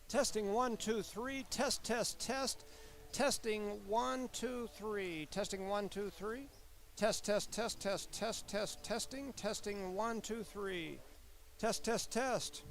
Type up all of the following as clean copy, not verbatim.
Testing 1, 2, 3. Test, test, test. Testing 1, 2, 3. Testing 1, 2, 3. Test, test, test, test, test, test, testing. Testing 1, 2, 3. Test, test, test.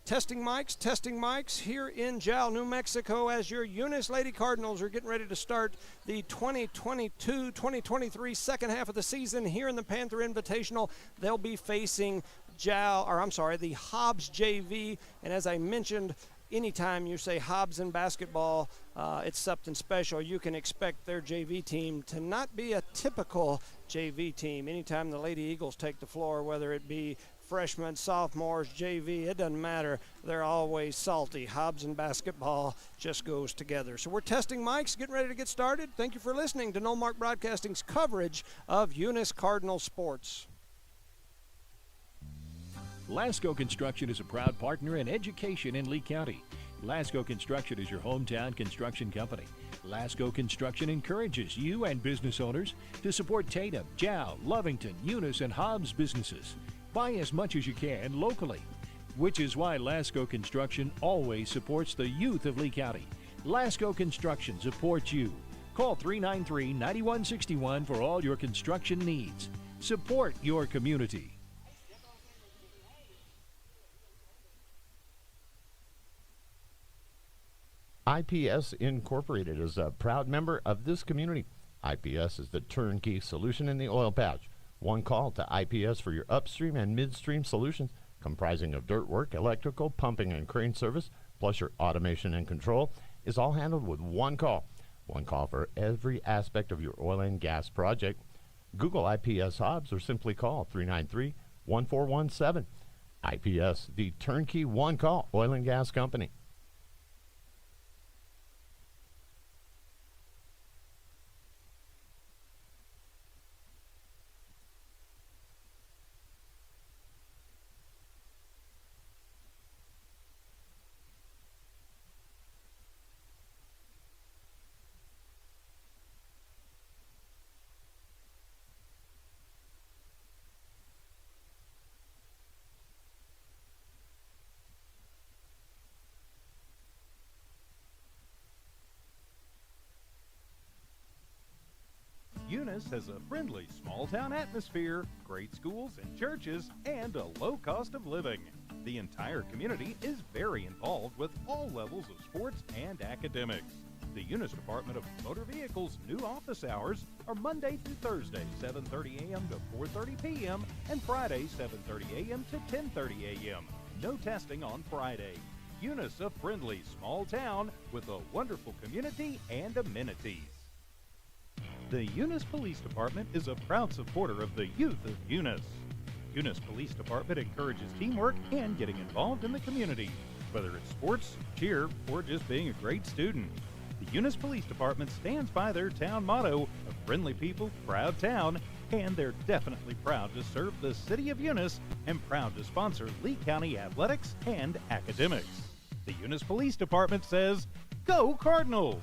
Testing mics here in Jal, New Mexico, as your Eunice Lady Cardinals are getting ready to start the 2022-2023 second half of the season here in the Panther Invitational. They'll be facing the Hobbs JV, and as I mentioned, anytime you say Hobbs in basketball, it's something special. You can expect their JV team to not be a typical JV team. Anytime the Lady Eagles take the floor, whether it be freshmen, sophomores, JV, it doesn't matter. They're always salty. Hobbs and basketball just goes together. So we're testing mics, getting ready to get started. Thank you for listening to No Mark Broadcasting's coverage of Eunice Cardinal sports. Lasco Construction is a proud partner in education in Lee County. Lasco Construction is your hometown construction company. Lasco Construction encourages you and business owners to support Tatum, Jow, Lovington, Eunice, and Hobbs businesses. Buy as much as you can locally, which is why Lasco Construction always supports the youth of Lee County. Lasco Construction supports you. Call 393-9161 for all your construction needs. Support your community. IPS Incorporated is a proud member of this community. IPS is the turnkey solution in the oil patch. One call to IPS for your upstream and midstream solutions, comprising of dirt work, electrical, pumping, and crane service, plus your automation and control, is all handled with one call. One call for every aspect of your oil and gas project. Google IPS Hobbs or simply call 393-1417. IPS, the turnkey one-call oil and gas company. Eunice has a friendly small-town atmosphere, great schools and churches, and a low cost of living. The entire community is very involved with all levels of sports and academics. The Eunice Department of Motor Vehicles' new office hours are Monday through Thursday, 7:30 a.m. to 4:30 p.m., and Friday, 7:30 a.m. to 10:30 a.m. No testing on Friday. Eunice, a friendly small town with a wonderful community and amenities. The Eunice Police Department is a proud supporter of the youth of Eunice. Eunice Police Department encourages teamwork and getting involved in the community, whether it's sports, cheer, or just being a great student. The Eunice Police Department stands by their town motto of friendly people, proud town, and they're definitely proud to serve the city of Eunice and proud to sponsor Lee County athletics and academics. The Eunice Police Department says, "Go Cardinals!"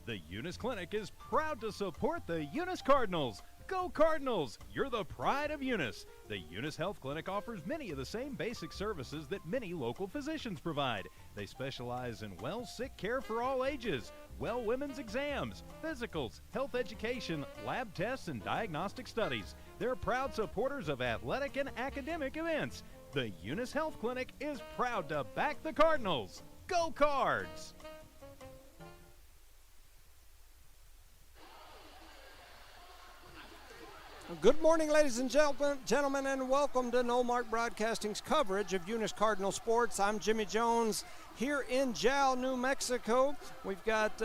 The Eunice Clinic is proud to support the Eunice Cardinals. Go Cardinals! You're the pride of Eunice. The Eunice Health Clinic offers many of the same basic services that many local physicians provide. They specialize in sick care for all ages, women's exams, physicals, health education, lab tests, and diagnostic studies. They're proud supporters of athletic and academic events. The Eunice Health Clinic is proud to back the Cardinals. Go Cards! Good morning, ladies and gentlemen, and welcome to No Mark Broadcasting's coverage of Eunice Cardinal sports. I'm Jimmy Jones here in Jow, New Mexico. We've got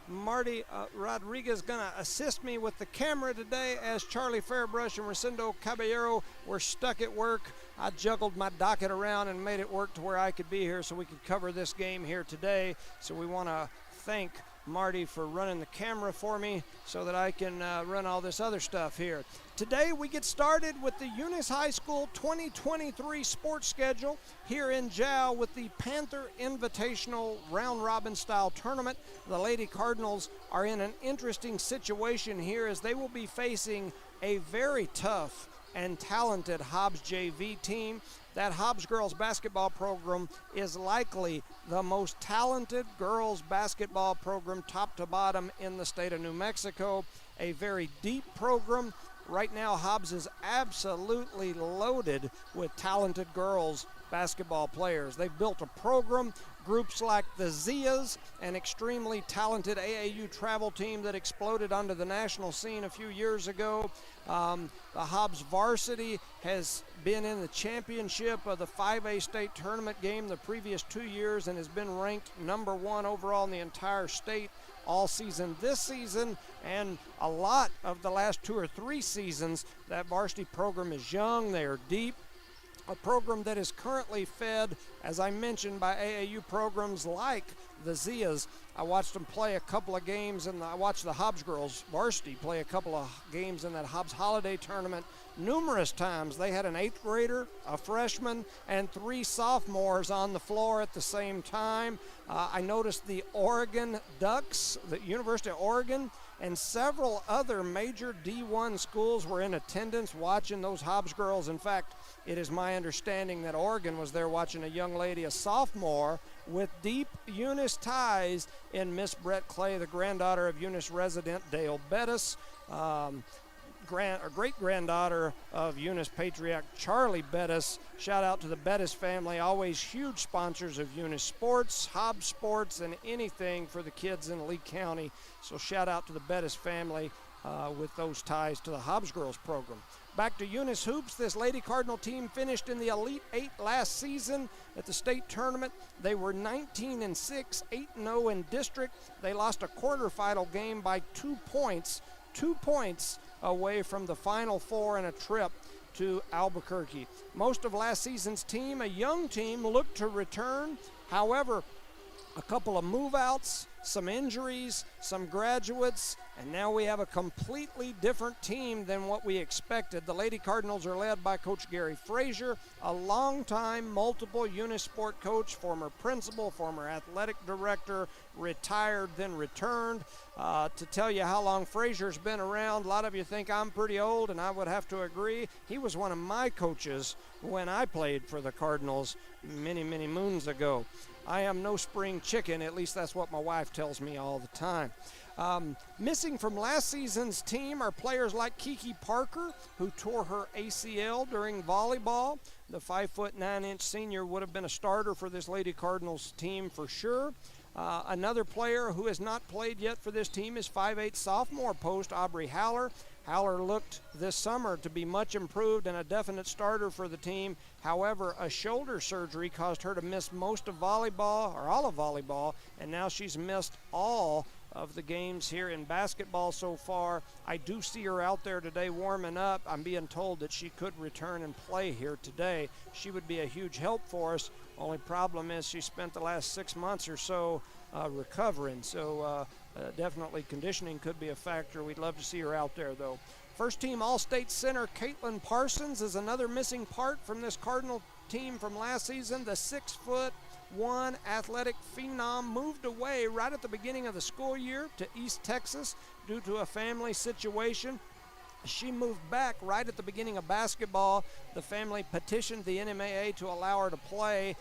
Marty Rodriguez going to assist me with the camera today, as Charlie Fairbrush and Rosendo Caballero were stuck at work. I juggled my docket around and made it work to where I could be here so we could cover this game here today. So we want to thank Marty for running the camera for me so that I can run all this other stuff here. Today we get started with the Eunice High School 2023 sports schedule here in Jow with the Panther Invitational round-robin style tournament. The Lady Cardinals are in an interesting situation here as they will be facing a very tough and talented Hobbs JV team. That Hobbs girls basketball program is likely the most talented girls basketball program top to bottom in the state of New Mexico. A very deep program. Right now Hobbs is absolutely loaded with talented girls basketball players. They've built a program. Groups like the Zias, an extremely talented AAU travel team that exploded onto the national scene a few years ago. The Hobbs varsity has been in the championship of the 5A state tournament game the previous 2 years and has been ranked #1 overall in the entire state all season this season, and a lot of the last 2 or 3 seasons. That varsity program is young, they are deep. A program that is currently fed, as I mentioned, by AAU programs like the Zias. I watched them play a couple of games, and I watched the Hobbs girls varsity play a couple of games in that Hobbs Holiday Tournament numerous times. They had an 8th grader, a freshman, and 3 sophomores on the floor at the same time. I noticed the Oregon Ducks, the University of Oregon, and several other major D1 schools were in attendance watching those Hobbs girls. In fact, it is my understanding that Oregon was there watching a young lady, a sophomore, with deep Eunice ties in Miss Brett Clay, the granddaughter of Eunice resident Dale Bettis, great-granddaughter of Eunice patriarch Charlie Bettis. Shout out to the Bettis family, always huge sponsors of Eunice sports, Hobbs sports, and anything for the kids in Lee County. So shout out to the Bettis family with those ties to the Hobbs girls program. Back to Eunice hoops. This Lady Cardinal team finished in the Elite 8 last season at the state tournament. They were 19-6, 8-0 in district. They lost a quarterfinal game by 2 points, 2 points away from the Final Four in a trip to Albuquerque. Most of last season's team, a young team, looked to return. However, a couple of move-outs, some injuries, some graduates, and now we have a completely different team than what we expected. The Lady Cardinals are led by Coach Gary Frazier, a longtime multiple Unisport coach, former principal, former athletic director, retired then returned. To tell you how long Frazier's been around, a lot of you think I'm pretty old, and I would have to agree. He was one of my coaches when I played for the Cardinals many, many moons ago. I am no spring chicken, at least that's what my wife tells me all the time. Missing from last season's team are players like Kiki Parker, who tore her ACL during volleyball. The 5'9" senior would have been a starter for this Lady Cardinals team for sure. Another player who has not played yet for this team is 5'8" sophomore post Aubrey Haller. Haller looked this summer to be much improved and a definite starter for the team. However, a shoulder surgery caused her to miss most of volleyball, or all of volleyball, and now she's missed all of the games here in basketball so far. I do see her out there today warming up. I'm being told that she could return and play here today. She would be a huge help for us. Only problem is she spent the last 6 months or so recovering, so definitely conditioning could be a factor. We'd love to see her out there, though. First team All-State center Caitlin Parsons is another missing part from this Cardinal team from last season. The 6'1" athletic phenom moved away right at the beginning of the school year to East Texas due to a family situation. She moved back right at the beginning of basketball. The family petitioned the NMAA to allow her to play.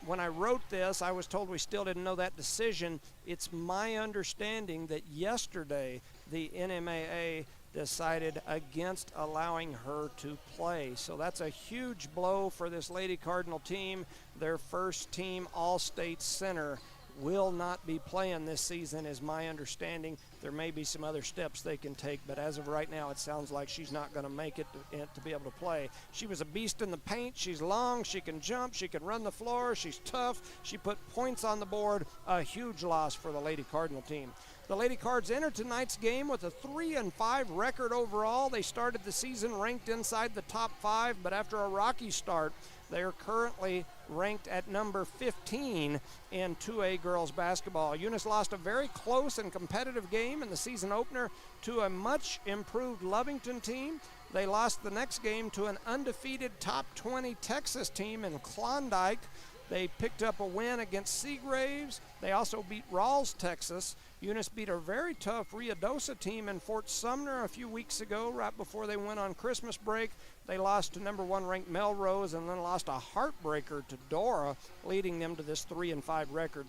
When I wrote this, I was told we still didn't know that decision. It's my understanding that yesterday the NMAA decided against allowing her to play. So that's a huge blow for this Lady Cardinal team. Their first team All-State center will not be playing this season is my understanding. There may be some other steps they can take, but as of right now it sounds like she's not going to make it to be able to play. She was a beast in the paint. She's long, she can jump, she can run the floor, she's tough. She put points on the board. A huge loss for the Lady Cardinal team. The Lady Cards entered tonight's game with a 3-5 record overall. They started the season ranked inside the top 5, but after a rocky start, they are currently ranked at number 15 in 2A girls basketball. Eunice lost a very close and competitive game in the season opener to a much improved Lovington team. They lost the next game to an undefeated top 20 Texas team in Klondike. They picked up a win against Seagraves. They also beat Rawls, Texas. Eunice beat a very tough Ruidoso team in Fort Sumner a few weeks ago, right before they went on Christmas break. They lost to number 1 ranked Melrose and then lost a heartbreaker to Dora, leading them to this 3-5 record.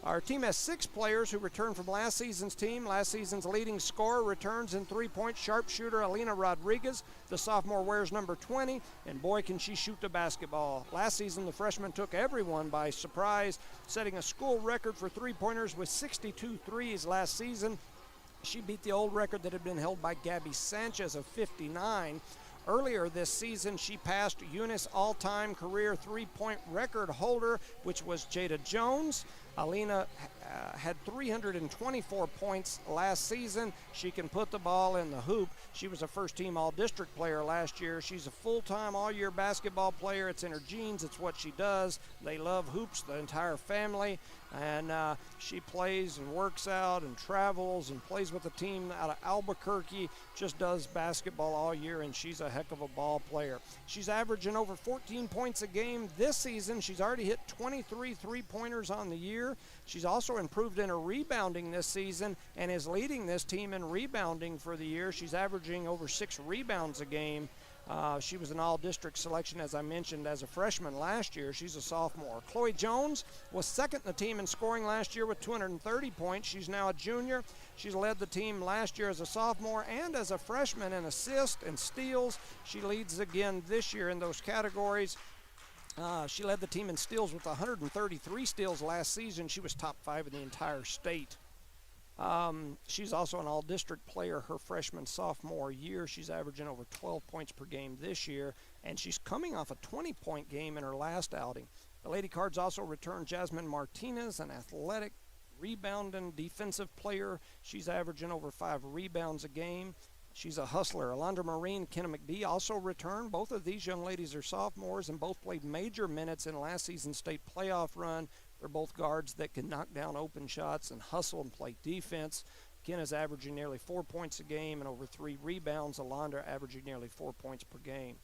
Our team has 6 players who returned from last season's team. Last season's leading scorer returns in 3-point sharpshooter Alina Rodriguez. The sophomore wears number 20, and boy can she shoot the basketball. Last season the freshman took everyone by surprise, setting a school record for 3-pointers with 62 threes last season. She beat the old record that had been held by Gabby Sanchez of 59. Earlier this season, she passed Eunice all-time career 3-point record holder, which was Jada Jones. Alina had 324 points last season. She can put the ball in the hoop. She was a first-team all-district player last year. She's a full-time all-year basketball player. It's in her genes. It's what she does. They love hoops, the entire family. And she plays and works out and travels and plays with a team out of Albuquerque, just does basketball all year, and she's a heck of a ball player. She's averaging over 14 points a game this season. She's already hit 23 three-pointers on the year. She's also improved in her rebounding this season and is leading this team in rebounding for the year. She's averaging over 6 rebounds a game. She was an all-district selection, as I mentioned, as a freshman last year. She's a sophomore. Chloe Jones was second in the team in scoring last year with 230 points. She's now a junior. She's led the team last year as a sophomore and as a freshman in assists and steals. She leads again this year in those categories. She led the team in steals with 133 steals last season. She was top 5 in the entire state. She's also an all-district player her freshman-sophomore year. She's averaging over 12 points per game this year, and she's coming off a 20-point game in her last outing. The Lady Cards also returned Jasmine Martinez, an athletic, rebounding defensive player. She's averaging over 5 rebounds a game. She's a hustler. Alondra Marine, Kenna McBee also returned. Both of these young ladies are sophomores and both played major minutes in last season's state playoff run. They're both guards that can knock down open shots and hustle and play defense. Kenna's averaging nearly 4 points a game and over 3 rebounds. Alondra averaging nearly 4 points per game.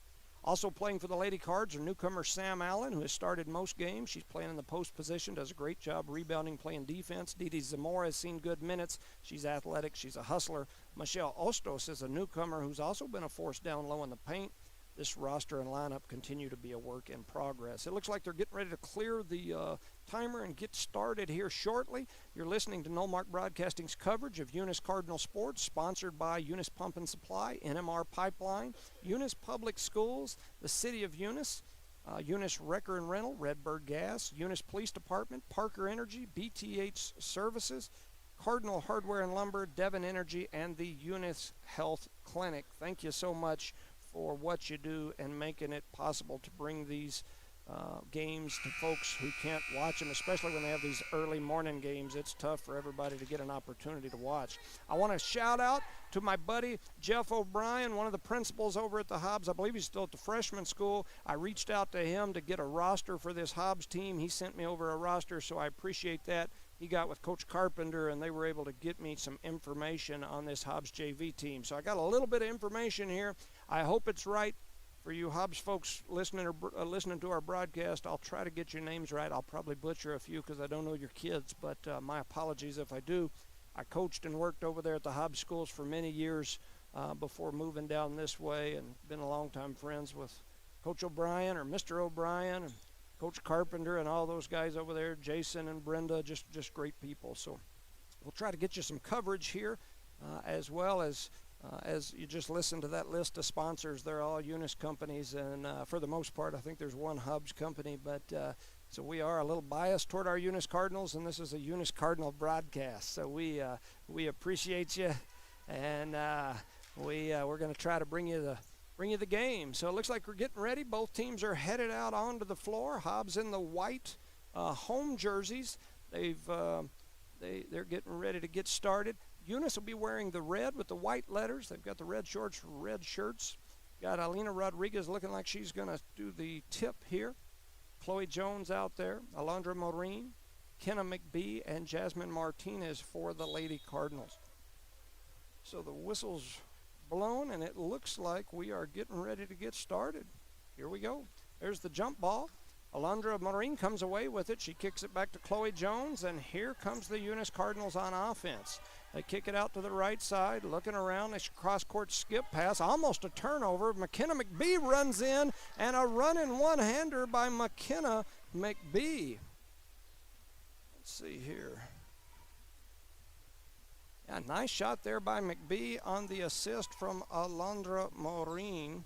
Also playing for the Lady Cards are newcomer Sam Allen, who has started most games. She's playing in the post position, does a great job rebounding, playing defense. Didi Zamora has seen good minutes. She's athletic. She's a hustler. Michelle Ostos is a newcomer who's also been a force down low in the paint. This roster and lineup continue to be a work in progress. It looks like they're getting ready to clear the timer and get started here shortly. You're listening to Nullmark Broadcasting's coverage of Eunice Cardinal Sports, sponsored by Eunice Pump and Supply, NMR Pipeline, Eunice Public Schools, the City of Eunice, Eunice Wrecker and Rental, Redbird Gas, Eunice Police Department, Parker Energy, BTH Services, Cardinal Hardware and Lumber, Devon Energy, and the Eunice Health Clinic. Thank you so much for what you do and making it possible to bring these games to folks who can't watch them, especially when they have these early morning games. It's tough for everybody to get an opportunity to watch. I want to shout out to my buddy Jeff O'Brien, one of the principals over at the Hobbs. I believe he's still at the freshman school. I reached out to him to get a roster for this Hobbs team. He sent me over a roster, so I appreciate that. He got with Coach Carpenter, and they were able to get me some information on this Hobbs JV team. So I got a little bit of information here. I hope it's right for you Hobbs folks listening to our broadcast. I'll try to get your names right. I'll probably butcher a few because I don't know your kids, but my apologies if I do. I coached and worked over there at the Hobbs schools for many years before moving down this way, and been a long-time friends with Coach O'Brien or Mr. O'Brien and Coach Carpenter and all those guys over there, Jason and Brenda, just great people. So we'll try to get you some coverage here as well as you just listen to that list of sponsors. They're all Eunice companies, and for the most part, I think there's one Hobbs company, but so we are a little biased toward our Eunice Cardinals, and this is a Eunice Cardinal broadcast. So we appreciate you, and we're going to try to bring you the game. So it looks like we're getting ready. Both teams are headed out onto the floor. Hobbs in the white home jerseys. They're getting ready to get started. Eunice will be wearing the red with the white letters. They've got the red shorts, red shirts. Got Alina Rodriguez looking like she's going to do the tip here. Chloe Jones out there. Alondra Maureen, Kenna McBee, and Jasmine Martinez for the Lady Cardinals. So the whistle's blown, and it looks like we are getting ready to get started. Here we go. There's the jump ball. Alondra Maureen comes away with it. She kicks it back to Chloe Jones, and here comes the Eunice Cardinals on offense. They kick it out to the right side, looking around. They cross-court skip pass, almost a turnover. McKenna McBee runs in, and a run-in one-hander by McKenna McBee. Let's see here. Yeah, nice shot there by McBee on the assist from Alondra Maureen.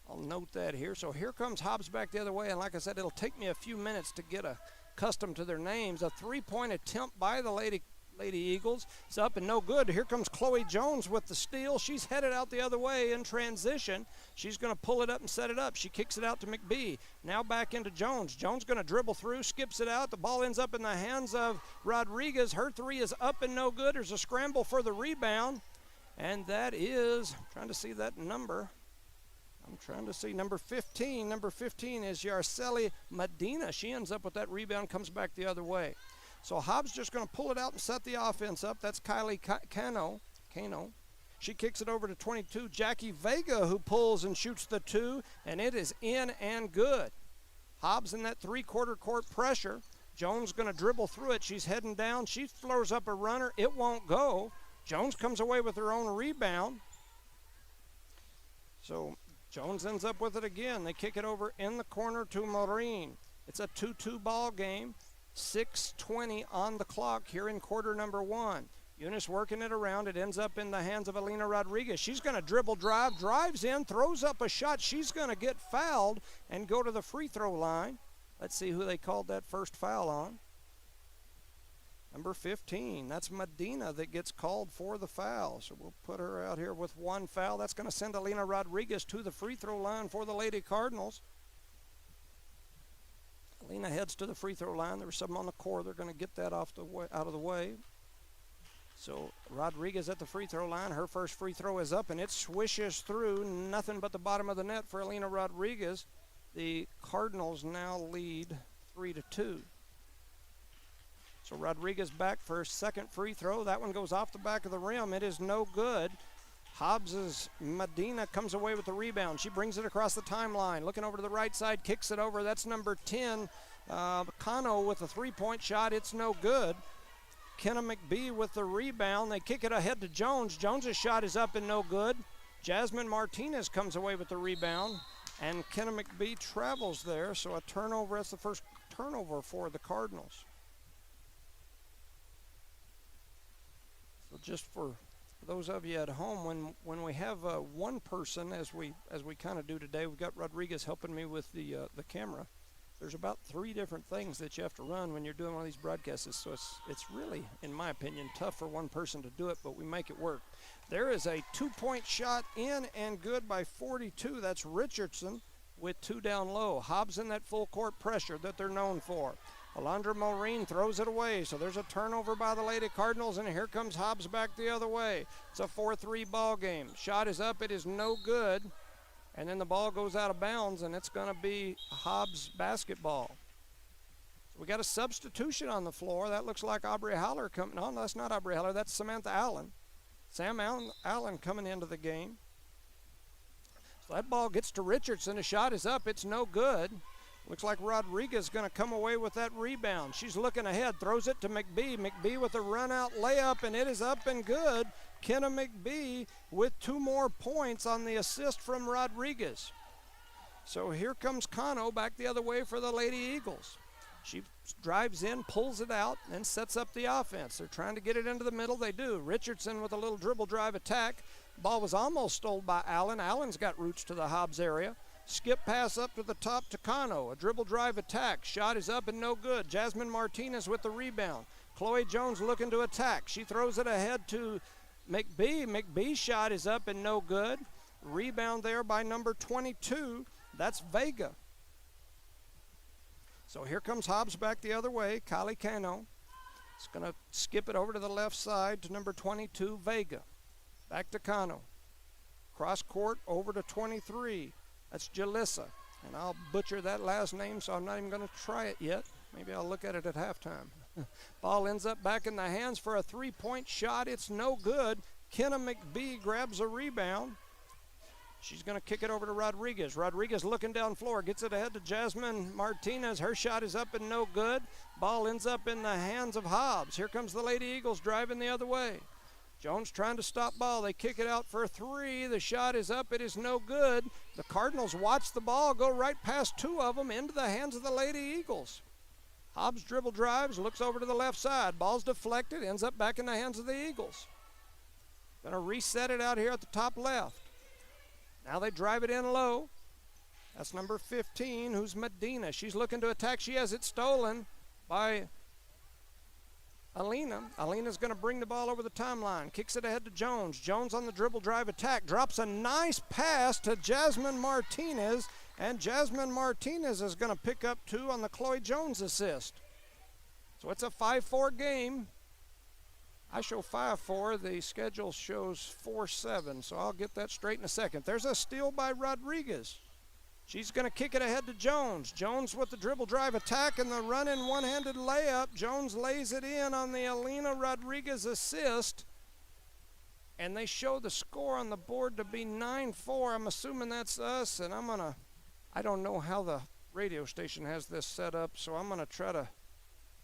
I'll note that here. So here comes Hobbs back the other way, and like I said, it'll take me a few minutes to get accustomed to their names. A three-point attempt by the Lady Lady Eagles. It's up and no good. Here comes Chloe Jones with the steal. She's headed out the other way in transition. She's going to pull it up and set it up. She kicks it out to McBee. Now back into Jones. Jones going to dribble through, skips it out. The ball ends up in the hands of Rodriguez. Her three is up and no good. There's a scramble for the rebound. And that is, I'm trying to see that number. I'm trying to see number 15. Number 15 is Yarceli Medina. She ends up with that rebound, comes back the other way. So Hobbs just going to pull it out and set the offense up. That's Kylie Cano. She kicks it over to 22. Jackie Vega, who pulls and shoots the two, and it is in and good. Hobbs in that three-quarter court pressure. Jones going to dribble through it. She's heading down. She floors up a runner. It won't go. Jones comes away with her own rebound. So Jones ends up with it again. They kick it over in the corner to Maureen. It's a 2-2 ball game. 6:20 on the clock here in quarter number one. Eunice working it around. It ends up in the hands of Alina Rodriguez. She's going to dribble drive, drives in, throws up a shot. She's going to get fouled and go to the free throw line. Let's see who they called that first foul on. Number 15. That's Medina that gets called for the foul. So we'll put her out here with one foul. That's going to send Alina Rodriguez to the free throw line for the Lady Cardinals. Alina heads to the free throw line. There was something on the core. They're going to get that out of the way. So Rodriguez at the free throw line. Her first free throw is up, and it swishes through. Nothing but the bottom of the net for Alina Rodriguez. The Cardinals now lead 3-2. So Rodriguez back for her second free throw. That one goes off the back of the rim. It is no good. Hobbs's Medina comes away with the rebound. She brings it across the timeline. Looking over to the right side, kicks it over. That's number 10, Cano with a three-point shot. It's no good. Kenna McBee with the rebound. They kick it ahead to Jones. Jones's shot is up and no good. Jasmine Martinez comes away with the rebound. And Kenna McBee travels there. So a turnover. That's the first turnover for the Cardinals. So just for those of you at home, when we have one person, as we kind of do today, we've got Rodriguez helping me with the camera. There's about 3 different things that you have to run when you're doing one of these broadcasts. So it's really, in my opinion, tough for one person to do it, but we make it work. There is a 2-point shot in and good by 42. That's Richardson with 2 down low. Hobbs in that full court pressure that they're known for. Alondra Maureen throws it away, so there's a turnover by the Lady Cardinals, and here comes Hobbs back the other way. It's a 4-3 ball game. Shot is up, it is no good, and then the ball goes out of bounds, and it's going to be Hobbs basketball. So we got a substitution on the floor. That looks like Aubrey Haller coming. No, that's not Aubrey Haller. That's Samantha Allen. Sam Allen coming into the game. So that ball gets to Richardson. The shot is up. It's no good. Looks like Rodriguez going to come away with that rebound. She's looking ahead, throws it to McBee. McBee with a run-out layup, and it is up and good. Kenna McBee with 2 more points on the assist from Rodriguez. So here comes Cano back the other way for the Lady Eagles. She drives in, pulls it out, and sets up the offense. They're trying to get it into the middle. They do. Richardson with a little dribble drive attack. Ball was almost stole by Allen. Allen's got roots to the Hobbs area. Skip pass up to the top to Cano. A dribble drive attack. Shot is up and no good. Jasmine Martinez with the rebound. Chloe Jones looking to attack. She throws it ahead to McBee. McBee's shot is up and no good. Rebound there by number 22. That's Vega. So here comes Hobbs back the other way. Kylie Cano. It's going to skip it over to the left side to number 22, Vega. Back to Cano. Cross court over to 23. That's Jalissa. And I'll butcher that last name, so I'm not even going to try it yet. Maybe I'll look at it at halftime. Ball ends up back in the hands for a 3-point shot. It's no good. Kenna McBee grabs a rebound. She's going to kick it over to Rodriguez. Rodriguez looking down floor, gets it ahead to Jasmine Martinez. Her shot is up and no good. Ball ends up in the hands of Hobbs. Here comes the Lady Eagles driving the other way. Jones trying to stop ball. They kick it out for a 3. The shot is up. It is no good. The Cardinals watch the ball go right past 2 of them into the hands of the Lady Eagles. Hobbs dribble drives, looks over to the left side. Ball's deflected, ends up back in the hands of the Eagles. Going to reset it out here at the top left. Now they drive it in low. That's number 15, who's Medina. She's looking to attack. She has it stolen by Alina's going to bring the ball over the timeline, kicks it ahead to Jones. Jones on the dribble drive attack, drops a nice pass to Jasmine Martinez, and Jasmine Martinez is going to pick up 2 on the Chloe Jones assist. So it's a 5-4 game. I show 5-4. The schedule shows 4-7, so I'll get that straight in a second. There's a steal by Rodriguez. She's going to kick it ahead to Jones. Jones with the dribble drive attack and the run-in one-handed layup. Jones lays it in on the Alina Rodriguez assist. And they show the score on the board to be 9-4. I'm assuming that's us, and I don't know how the radio station has this set up, so I'm going to try to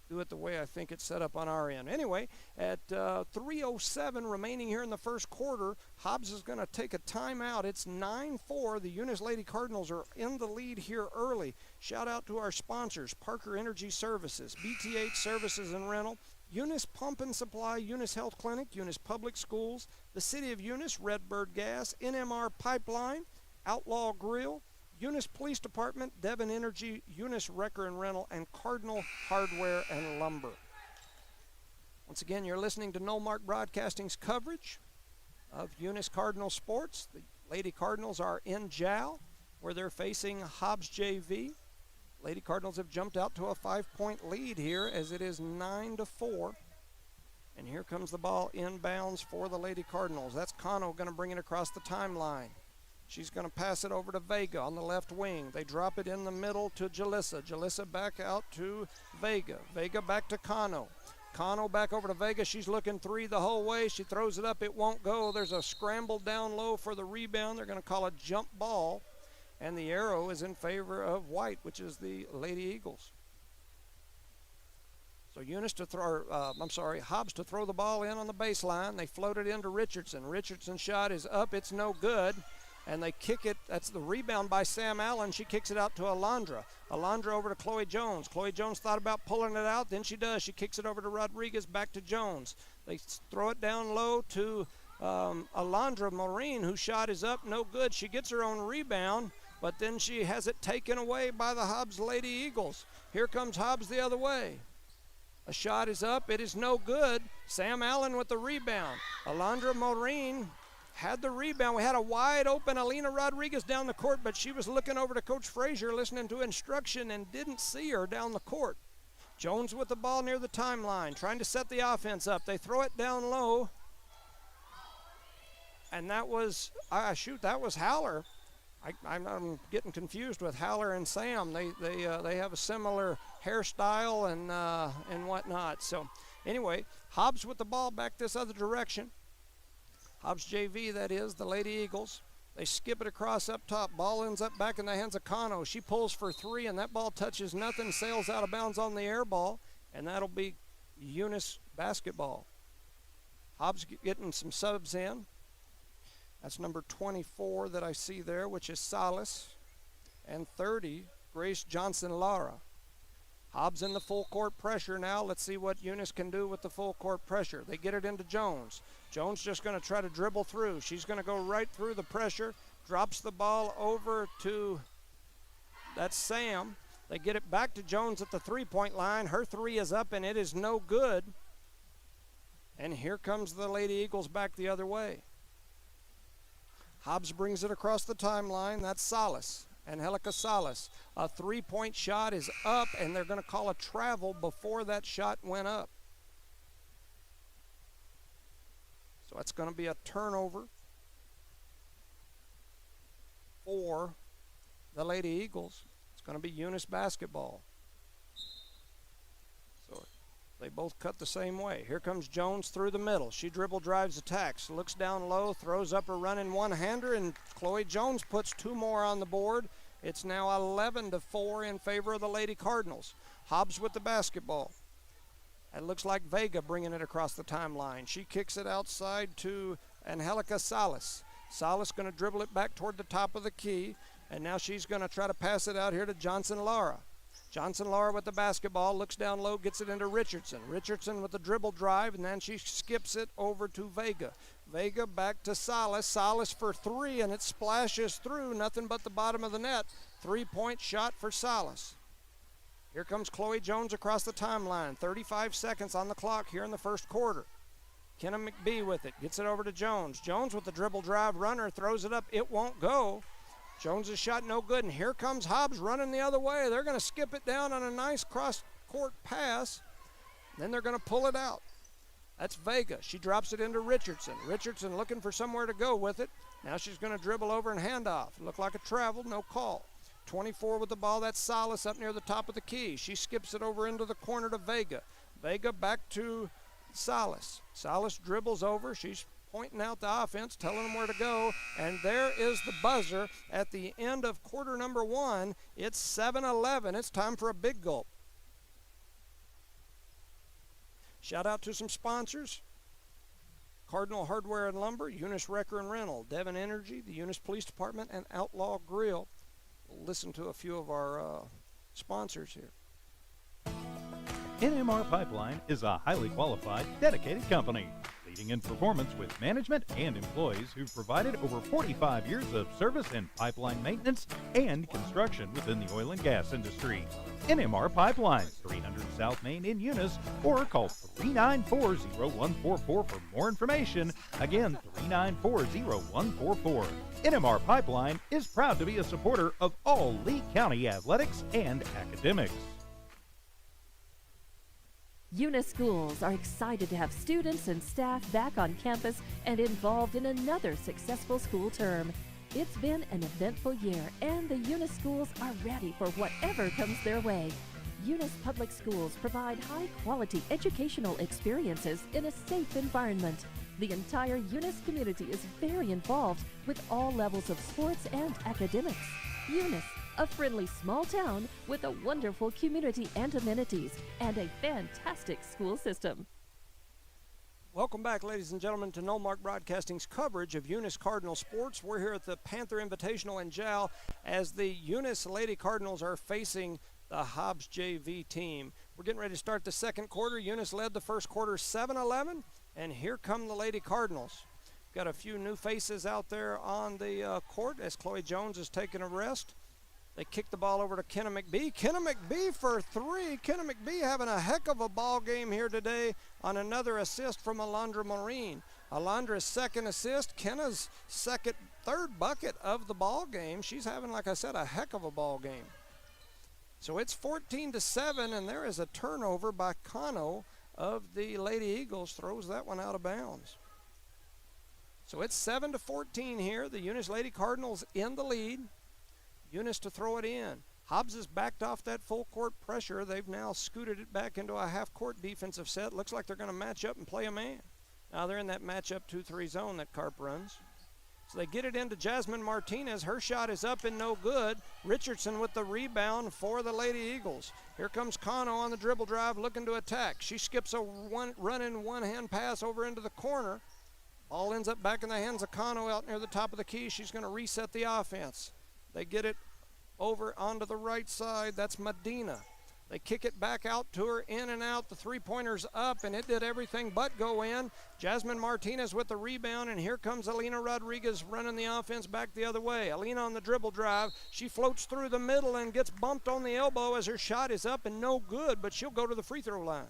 do it the way I think it's set up on our end. Anyway, at 3:07 remaining here in the first quarter, Hobbs is going to take a timeout. It's 9-4. The Eunice Lady Cardinals are in the lead here early. Shout out to our sponsors, Parker Energy Services, BTH Services and Rental, Eunice Pump and Supply, Eunice Health Clinic, Eunice Public Schools, the City of Eunice, Redbird Gas, NMR Pipeline, Outlaw Grill, Eunice Police Department, Devon Energy, Eunice Wrecker and Rental, and Cardinal Hardware and Lumber. Once again, you're listening to Nomark Broadcasting's coverage of Eunice Cardinal sports. The Lady Cardinals are in Jow, where they're facing Hobbs JV. Lady Cardinals have jumped out to a 5-point lead here as it is 9-4. And here comes the ball inbounds for the Lady Cardinals. That's Kano going to bring it across the timeline. She's going to pass it over to Vega on the left wing. They drop it in the middle to Jalissa. Jalissa back out to Vega. Vega back to Kano. Kano back over to Vega. She's looking 3 the whole way. She throws it up. It won't go. There's a scramble down low for the rebound. They're going to call a jump ball. And the arrow is in favor of White, which is the Lady Eagles. So Hobbs to throw the ball in on the baseline. They float it into Richardson. Richardson's shot is up. It's no good. And they kick it. That's the rebound by Sam Allen. She kicks it out to Alondra. Alondra over to Chloe Jones. Chloe Jones thought about pulling it out. Then she does. She kicks it over to Rodriguez, back to Jones. They throw it down low to Alondra Maureen, whose shot is up, no good. She gets her own rebound, but then she has it taken away by the Hobbs Lady Eagles. Here comes Hobbs the other way. A shot is up. It is no good. Sam Allen with the rebound. Alondra Maureen had the rebound. We had a wide open Alina Rodriguez down the court, but she was looking over to Coach Frazier, listening to instruction, and didn't see her down the court. Jones with the ball near the timeline, trying to set the offense up. They throw it down low, and that was Howler. I'm getting confused with Howler and Sam. They have a similar hairstyle and whatnot. So anyway, Hobbs with the ball back this other direction. Hobbs JV, that is, the Lady Eagles. They skip it across up top. Ball ends up back in the hands of Kano. She pulls for 3, and that ball touches nothing, sails out of bounds on the air ball, and that'll be Eunice basketball. Hobbs getting some subs in. That's number 24 that I see there, which is Salas, and 30, Grace Johnson-Lara. Hobbs in the full court pressure now. Let's see what Eunice can do with the full court pressure. They get it into Jones. Jones just going to try to dribble through. She's going to go right through the pressure, drops the ball over to, that's Sam. They get it back to Jones at the three-point line. Her 3 is up, and it is no good. And here comes the Lady Eagles back the other way. Hobbs brings it across the timeline. That's Salas. Angelica Salas. A 3-point shot is up, and they're going to call a travel before that shot went up. So it's going to be a turnover for the Lady Eagles. It's going to be Eunice basketball. So they both cut the same way. Here comes Jones through the middle. She dribble drives, attacks, looks down low, throws up a running one-hander, and Chloe Jones puts 2 more on the board. It's now 11-4 in favor of the Lady Cardinals. Hobbs with the basketball. It looks like Vega bringing it across the timeline. She kicks it outside to Angelica Salas. Salas going to dribble it back toward the top of the key, and now she's going to try to pass it out here to Johnson-Lara. Johnson-Lara with the basketball, looks down low, gets it into Richardson. Richardson with the dribble drive, and then she skips it over to Vega. Vega back to Salas. Salas for 3, and it splashes through. Nothing but the bottom of the net. 3-point shot for Salas. Here comes Chloe Jones across the timeline. 35 seconds on the clock here in the first quarter. Kenna McBee with it. Gets it over to Jones. Jones with the dribble drive runner. Throws it up. It won't go. Jones' shot no good. And here comes Hobbs running the other way. They're going to skip it down on a nice cross-court pass. Then they're going to pull it out. That's Vega. She drops it into Richardson. Richardson looking for somewhere to go with it. Now she's going to dribble over and hand off. Looked like a travel. No call. 24 with the ball. That's Salas up near the top of the key. She skips it over into the corner to Vega. Vega back to Salas. Salas dribbles over. She's pointing out the offense, telling them where to go. And there is the buzzer at the end of quarter number 1. It's 7-11. It's time for a big gulp. Shout out to some sponsors. Cardinal Hardware and Lumber, Eunice Wrecker and Rental, Devon Energy, the Eunice Police Department, and Outlaw Grill. We'll listen to a few of our sponsors here. NMR Pipeline is a highly qualified, dedicated company, leading in performance with management and employees who've provided over 45 years of service in pipeline maintenance and construction within the oil and gas industry. NMR Pipeline, 300 South Main in Eunice, or call 394-0144 for more information. Again, 394-0144. NMR Pipeline is proud to be a supporter of all Lee County athletics and academics. Eunice schools are excited to have students and staff back on campus and involved in another successful school term. It's been an eventful year, and the Eunice schools are ready for whatever comes their way. Eunice Public Schools provide high-quality educational experiences in a safe environment. The entire Eunice community is very involved with all levels of sports and academics. Eunice, a friendly small town with a wonderful community and amenities, and a fantastic school system. Welcome back, ladies and gentlemen, to Nomark Broadcasting's coverage of Eunice Cardinal sports. We're here at the Panther Invitational in Jal as the Eunice Lady Cardinals are facing the Hobbs JV team. We're getting ready to start the second quarter. Eunice led the first quarter 7-11, and here come the Lady Cardinals. Got a few new faces out there on the court as Chloe Jones is taking a rest. They kick the ball over to Kenna McBee. Kenna McBee for 3. Kenna McBee having a heck of a ball game here today on another assist from Alondra Marine. Alondra's second assist, Kenna's third bucket of the ball game. She's having, like I said, a heck of a ball game. So it's 14-7, and there is a turnover by Cano of the Lady Eagles. Throws that one out of bounds. So it's 7-14 here. The Eunice Lady Cardinals in the lead. Eunice to throw it in. Hobbs has backed off that full court pressure. They've now scooted it back into a half court defensive set. Looks like they're going to match up and play a man. Now they're in that matchup 2-3 zone that Carp runs. So they get it into Jasmine Martinez. Her shot is up and no good. Richardson with the rebound for the Lady Eagles. Here comes Cano on the dribble drive looking to attack. She skips a running one-hand pass over into the corner. Ball ends up back in the hands of Cano out near the top of the key. She's going to reset the offense. They get it over onto the right side. That's Medina. They kick it back out to her, in and out. The three-pointer's up, and it did everything but go in. Jasmine Martinez with the rebound, and here comes Alina Rodriguez running the offense back the other way. Alina on the dribble drive. She floats through the middle and gets bumped on the elbow as her shot is up and no good, but she'll go to the free throw line.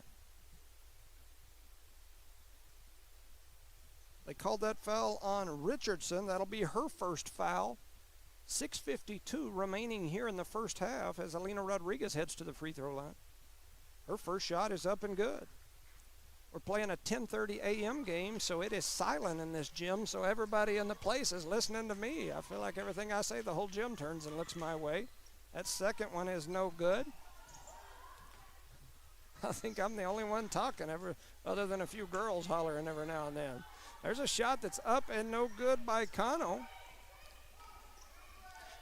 They called that foul on Richardson. That'll be her first foul. 6:52 remaining here in the first half as Alina Rodriguez heads to the free throw line. Her first shot is up and good. We're playing a 10:30 a.m. game, so it is silent in this gym, so everybody in the place is listening to me. I feel like everything I say, the whole gym turns and looks my way. That second one is no good. I think I'm the only one talking, other than a few girls hollering every now and then. There's a shot that's up and no good by Cano.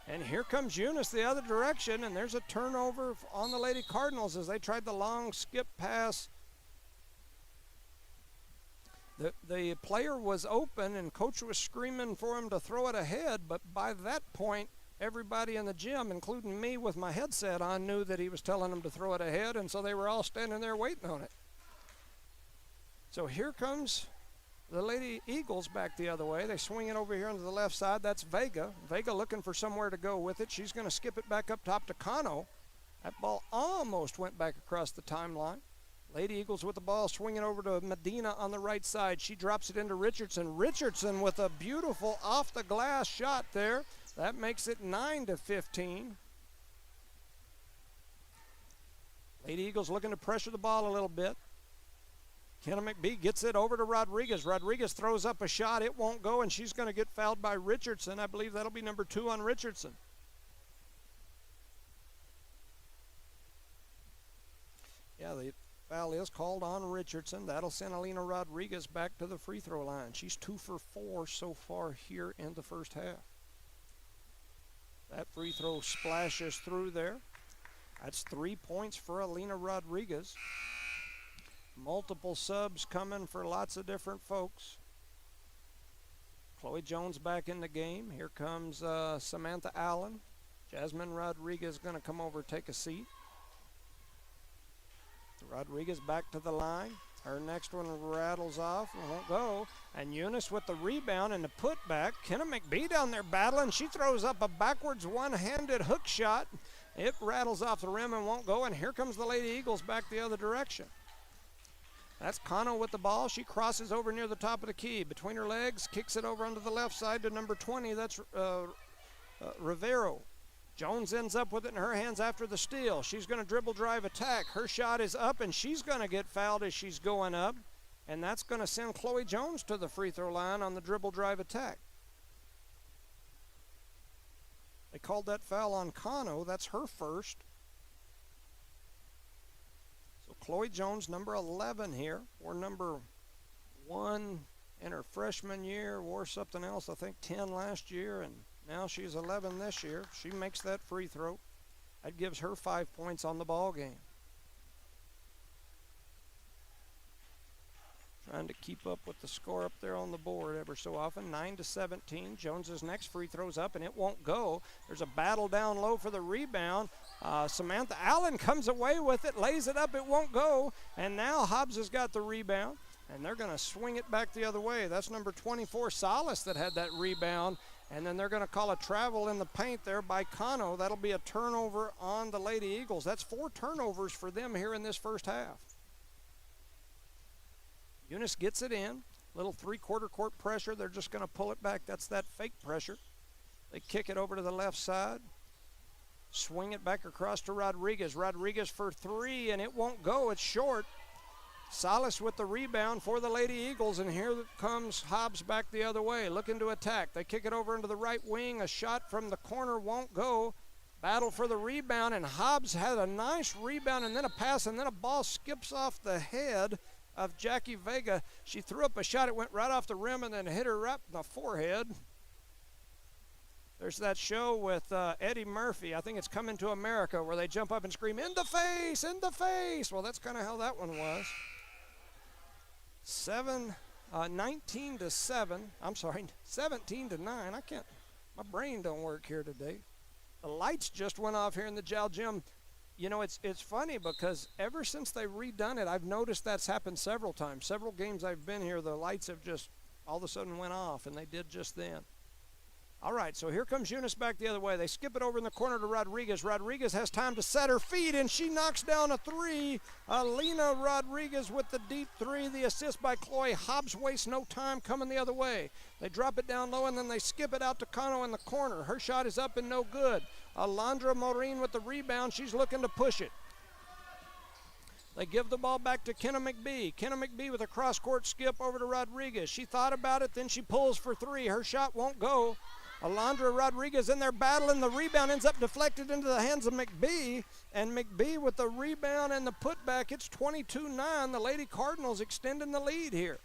And here comes Eunice the other direction, and there's a turnover on the Lady Cardinals as they tried the long skip pass. The player was open, and coach was screaming for him to throw it ahead, but by that point, everybody in the gym, including me with my headset on, knew that he was telling them to throw it ahead, and so they were all standing there waiting on it. So here comes the Lady Eagles back the other way. They swing it over here onto the left side. That's Vega. Vega looking for somewhere to go with it. She's going to skip it back up top to Cano. That ball almost went back across the timeline. Lady Eagles with the ball, swinging over to Medina on the right side. She drops it into Richardson. Richardson with a beautiful off-the-glass shot there. That makes it 9-15. Lady Eagles looking to pressure the ball a little bit. Kenna McBee gets it over to Rodriguez. Rodriguez throws up a shot. It won't go, and she's going to get fouled by Richardson. I believe that'll be number 2 on Richardson. Yeah, the foul is called on Richardson. That'll send Alina Rodriguez back to the free throw line. She's 2 for 4 so far here in the first half. That free throw splashes through there. That's 3 points for Alina Rodriguez. Multiple subs coming for lots of different folks. Chloe Jones back in the game. Here comes Samantha Allen. Jasmine Rodriguez going to come over, take a seat. Rodriguez back to the line. Her next one rattles off and won't go. And Eunice with the rebound and the putback. Kenna McBee down there battling. She throws up a backwards one-handed hook shot. It rattles off the rim and won't go. And here comes the Lady Eagles back the other direction. That's Cano with the ball. She crosses over near the top of the key. Between her legs, kicks it over onto the left side to number 20. That's Rivero. Jones ends up with it in her hands after the steal. She's going to dribble, drive, attack. Her shot is up, and she's going to get fouled as she's going up. And that's going to send Chloe Jones to the free throw line on the dribble, drive, attack. They called that foul on Cano. That's her first. So Chloe Jones, number 11 here, or number 1 in her freshman year, wore something else, I think 10 last year, and now she's 11 this year. She makes that free throw. That gives her 5 points on the ball game. Trying to keep up with the score up there on the board ever so often. 9-17. Jones's next free throw's up, and it won't go. There's a battle down low for the rebound. Samantha Allen comes away with it, lays it up. It won't go. And now Hobbs has got the rebound, and they're going to swing it back the other way. That's number 24, Salas, that had that rebound. And then they're going to call a travel in the paint there by Cano. That'll be a turnover on the Lady Eagles. That's 4 turnovers for them here in this first half. Eunice gets it in. Little 3/4 court pressure. They're just going to pull it back. That's that fake pressure. They kick it over to the left side. Swing it back across to Rodriguez. Rodriguez for 3, and it won't go. It's short. Salas with the rebound for the Lady Eagles, and here comes Hobbs back the other way, looking to attack. They kick it over into the right wing. A shot from the corner won't go. Battle for the rebound, and Hobbs had a nice rebound and then a pass, and then a ball skips off the head of Jackie Vega. She threw up a shot. It went right off the rim and then hit her right in the forehead. There's that show with Eddie Murphy. I think it's Coming to America, where they jump up and scream, "In the face, in the face." Well, that's kind of how that one was. 19-7. I'm sorry, 17-9. I can't, my brain don't work here today. The lights just went off here in the Jowl Gym. You know, it's funny because ever since they've redone it, I've noticed that's happened several times. Several games I've been here, the lights have just all of a sudden went off, and they did just then. All right, so here comes Eunice back the other way. They skip it over in the corner to Rodriguez. Rodriguez has time to set her feet, and she knocks down a 3. Alina Rodriguez with the deep 3. The assist by Chloe. Hobbs wastes no time coming the other way. They drop it down low, and then they skip it out to Cano in the corner. Her shot is up and no good. Alondra Maureen with the rebound. She's looking to push it. They give the ball back to Kenna McBee. Kenna McBee with a cross-court skip over to Rodriguez. She thought about it, then she pulls for 3. Her shot won't go. Alondra Rodriguez in there battling. The rebound ends up deflected into the hands of McBee. And McBee with the rebound and the putback. It's 22-9. The Lady Cardinals extending the lead here.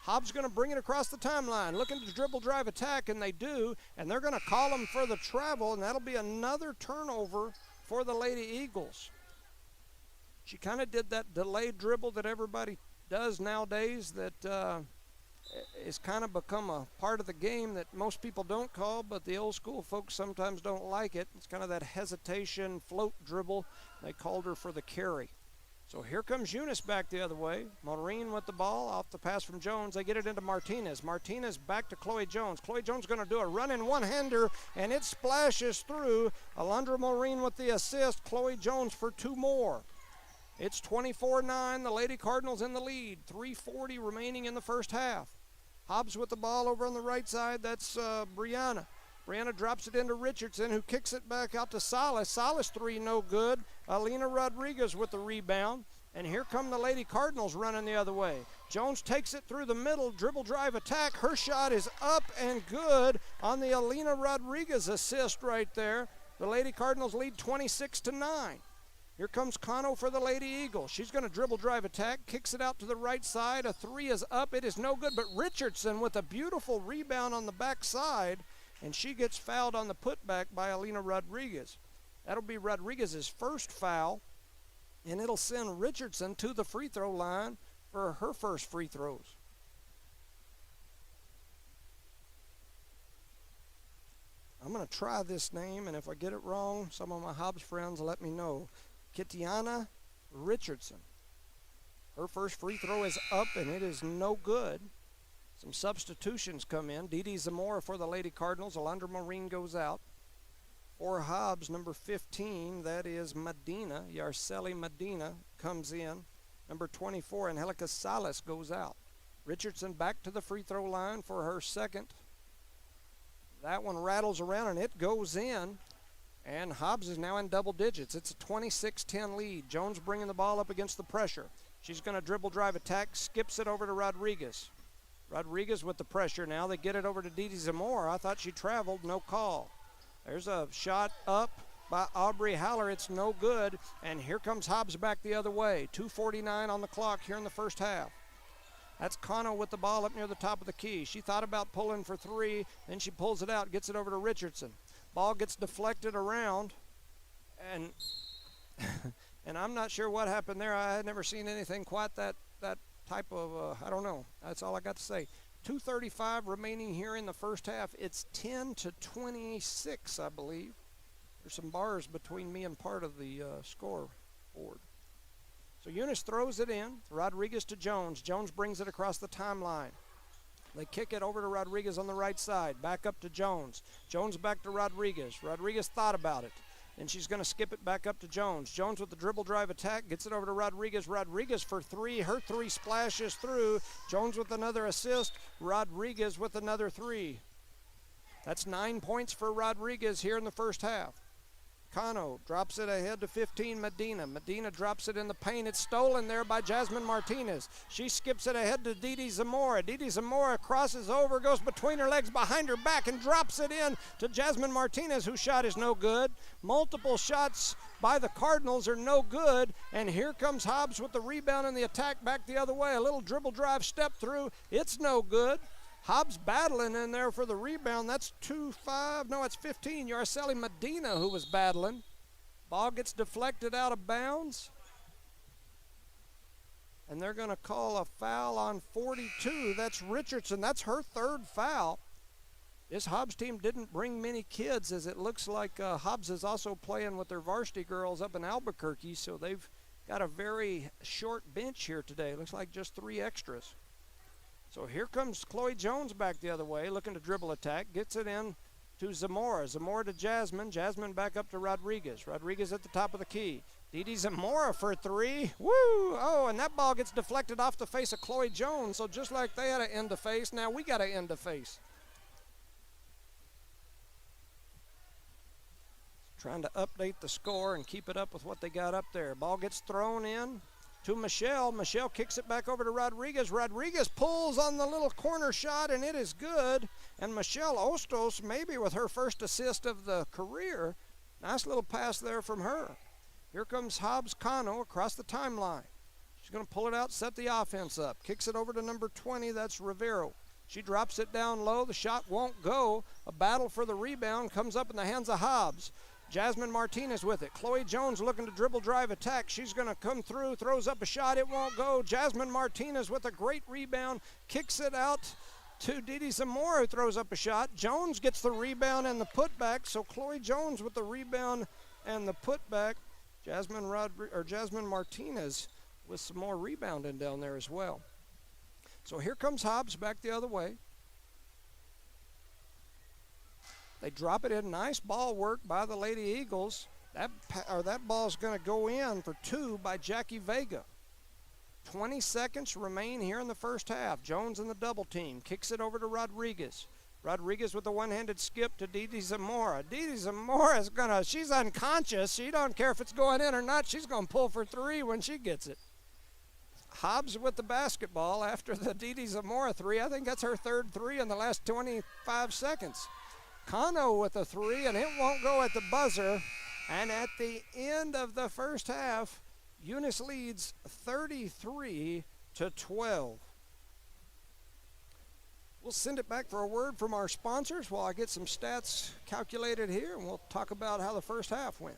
Hobbs going to bring it across the timeline. Looking to dribble, drive, attack, and they do. And they're going to call them for the travel, and that'll be another turnover for the Lady Eagles. She kind of did that delayed dribble that everybody does nowadays that it's kind of become a part of the game that most people don't call, but the old school folks sometimes don't like it. It's kind of that hesitation float dribble. They called her for the carry. So here comes Eunice back the other way. Maureen with the ball off the pass from Jones. They get it into Martinez. Martinez back to Chloe Jones. Chloe Jones going to do a running one-hander, and it splashes through. Alondra Maureen with the assist. Chloe Jones for 2 more. It's 24-9. The Lady Cardinals in the lead. 3:40 remaining in the first half. Hobbs with the ball over on the right side. That's Brianna. Brianna drops it into Richardson, who kicks it back out to Salas. Salas 3, no good. Alina Rodriguez with the rebound. And here come the Lady Cardinals running the other way. Jones takes it through the middle, dribble drive attack. Her shot is up and good on the Alina Rodriguez assist right there. The Lady Cardinals lead 26-9. Here comes Cano for the Lady Eagles. She's going to dribble drive attack, kicks it out to the right side. A 3 is up. It is no good, but Richardson with a beautiful rebound on the backside, and she gets fouled on the putback by Alina Rodriguez. That'll be Rodriguez's first foul, and it'll send Richardson to the free throw line for her first free throws. I'm going to try this name, and if I get it wrong, some of my Hobbs friends let me know. Kitiana Richardson. Her first free throw is up, and it is no good. Some substitutions come in. Didi Zamora for the Lady Cardinals. Alondra Maureen goes out. For Hobbs, number 15, that is Medina. Yarceli Medina comes in. Number 24, Angelica Salas goes out. Richardson back to the free throw line for her second. That one rattles around, and it goes in. And Hobbs is now in double digits. It's a 26-10 lead. Jones bringing the ball up against the pressure. She's going to dribble drive attack, skips it over to Rodriguez. Rodriguez with the pressure now. They get it over to Didi Zamora. I thought she traveled, no call. There's a shot up by Aubrey Haller. It's no good. And here comes Hobbs back the other way. 2:49 on the clock here in the first half. That's Cano with the ball up near the top of the key. She thought about pulling for 3, then she pulls it out, gets it over to Richardson. Ball gets deflected around, and and I'm not sure what happened there. I had never seen anything quite that type of, I don't know. That's all I got to say. 2:35 remaining here in the first half. It's 10-26, I believe. There's some bars between me and part of the scoreboard. So Eunice throws it in. Rodriguez to Jones. Jones brings it across the timeline. They kick it over to Rodriguez on the right side. Back up to Jones. Jones back to Rodriguez. Rodriguez thought about it. And she's going to skip it back up to Jones. Jones with the dribble drive attack. Gets it over to Rodriguez. Rodriguez for 3. Her 3 splashes through. Jones with another assist. Rodriguez with another 3. That's 9 points for Rodriguez here in the first half. Cano drops it ahead to 15, Medina. Medina drops it in the paint. It's stolen there by Jasmine Martinez. She skips it ahead to Didi Zamora. Didi Zamora crosses over, goes between her legs, behind her back, and drops it in to Jasmine Martinez, whose shot is no good. Multiple shots by the Cardinals are no good, and here comes Hobbs with the rebound and the attack back the other way. A little dribble drive step through. It's no good. Hobbs battling in there for the rebound. That's 2-5. No, it's 15. Yarceli Medina who was battling. Ball gets deflected out of bounds. And they're going to call a foul on 42. That's Richardson. That's her 3rd foul. This Hobbs team didn't bring many kids, as it looks like Hobbs is also playing with their varsity girls up in Albuquerque, so they've got a very short bench here today. Looks like just 3 extras. So here comes Chloe Jones back the other way, looking to dribble attack. Gets it in to Zamora. Zamora to Jasmine. Jasmine back up to Rodriguez. Rodriguez at the top of the key. Didi Zamora for 3. Woo! Oh, and that ball gets deflected off the face of Chloe Jones. So just like they had an end to face, now we got an end to face. Trying to update the score and keep it up with what they got up there. Ball gets thrown in to Michelle. Michelle kicks it back over to Rodriguez. Rodriguez pulls on the little corner shot, and it is good. And Michelle Ostos, maybe with her first assist of the career. Nice little pass there from her. Here comes Hobbs Cano across the timeline. She's going to pull it out, set the offense up. Kicks it over to number 20, that's Rivero. She drops it down low. The shot won't go. A battle for the rebound comes up in the hands of Hobbs. Jasmine Martinez with it. Chloe Jones looking to dribble drive attack. She's going to come through, throws up a shot. It won't go. Jasmine Martinez with a great rebound. Kicks it out to Didi Zamora, who throws up a shot. Jones gets the rebound and the putback. So Chloe Jones with the rebound and the putback. Jasmine Martinez with some more rebounding down there as well. So here comes Hobbs back the other way. They drop it in. Nice ball work by the Lady Eagles. That ball's going to go in for 2 by Jackie Vega. 20 seconds remain here in the first half. Jones in the double team. Kicks it over to Rodriguez. Rodriguez with a one-handed skip to Didi Zamora. Didi Zamora's she's unconscious. She don't care if it's going in or not. She's going to pull for 3 when she gets it. Hobbs with the basketball after the Didi Zamora 3. I think that's her 3rd 3 in the last 25 seconds. Kano with a 3, and it won't go at the buzzer. And at the end of the first half, Eunice leads 33-12. We'll send it back for a word from our sponsors while I get some stats calculated here, and we'll talk about how the first half went.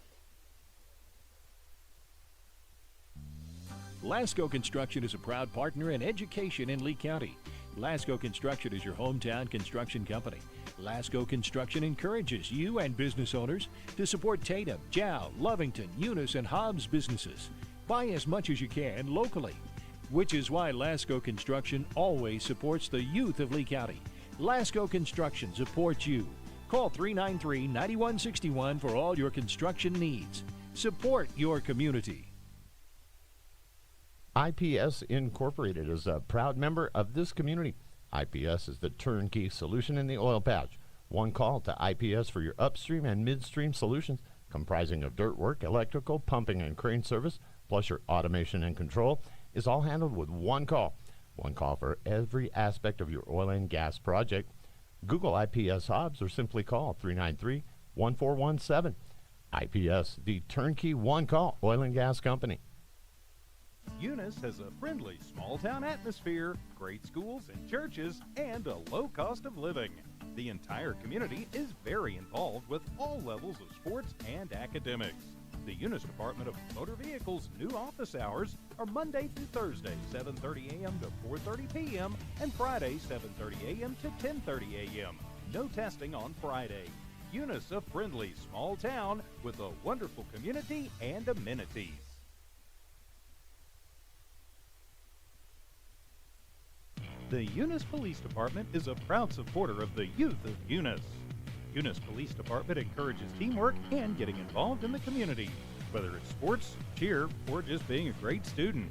Lasco Construction is a proud partner in education in Lee County. Lasco Construction is your hometown construction company. Lasco Construction encourages you and business owners to support Tatum, Jow, Lovington, Eunice, and Hobbs businesses. Buy as much as you can locally, which is why Lasco Construction always supports the youth of Lee County. Lasco Construction supports you. Call 393-9161 for all your construction needs. Support your community. IPS Incorporated is a proud member of this community. IPS is the turnkey solution in the oil patch. One call to IPS for your upstream and midstream solutions, comprising of dirt work, electrical, pumping, and crane service, plus your automation and control, is all handled with one call. One call for every aspect of your oil and gas project. Google IPS Hobbs or simply call 393-1417. IPS, the turnkey one-call oil and gas company. Eunice has a friendly small-town atmosphere, great schools and churches, and a low cost of living. The entire community is very involved with all levels of sports and academics. The Eunice Department of Motor Vehicles' new office hours are Monday through Thursday, 7:30 a.m. to 4:30 p.m., and Friday, 7:30 a.m. to 10:30 a.m. No testing on Friday. Eunice, a friendly small town with a wonderful community and amenities. The Eunice Police Department is a proud supporter of the youth of Eunice. Eunice Police Department encourages teamwork and getting involved in the community, whether it's sports, cheer, or just being a great student.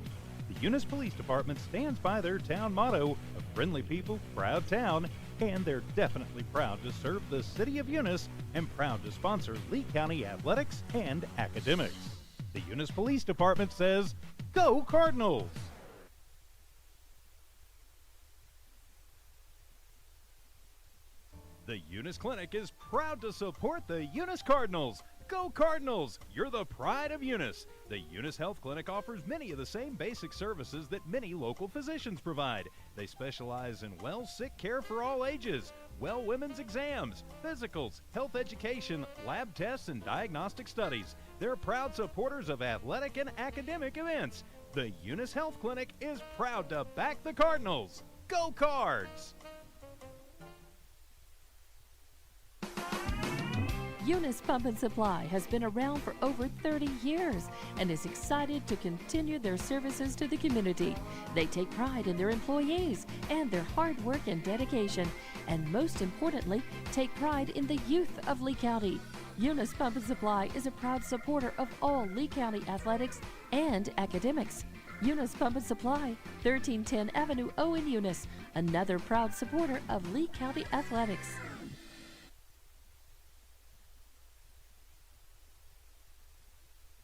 The Eunice Police Department stands by their town motto of friendly people, proud town, and they're definitely proud to serve the city of Eunice and proud to sponsor Lee County athletics and academics. The Eunice Police Department says, "Go Cardinals!" The Eunice Clinic is proud to support the Eunice Cardinals. Go Cardinals! You're the pride of Eunice. The Eunice Health Clinic offers many of the same basic services that many local physicians provide. They specialize in sick care for all ages, women's exams, physicals, health education, lab tests, and diagnostic studies. They're proud supporters of athletic and academic events. The Eunice Health Clinic is proud to back the Cardinals. Go Cards! Eunice Pump and Supply has been around for over 30 years and is excited to continue their services to the community. They take pride in their employees and their hard work and dedication, and most importantly, take pride in the youth of Lee County. Eunice Pump and Supply is a proud supporter of all Lee County athletics and academics. Eunice Pump and Supply, 1310 Avenue O in Eunice, another proud supporter of Lee County athletics.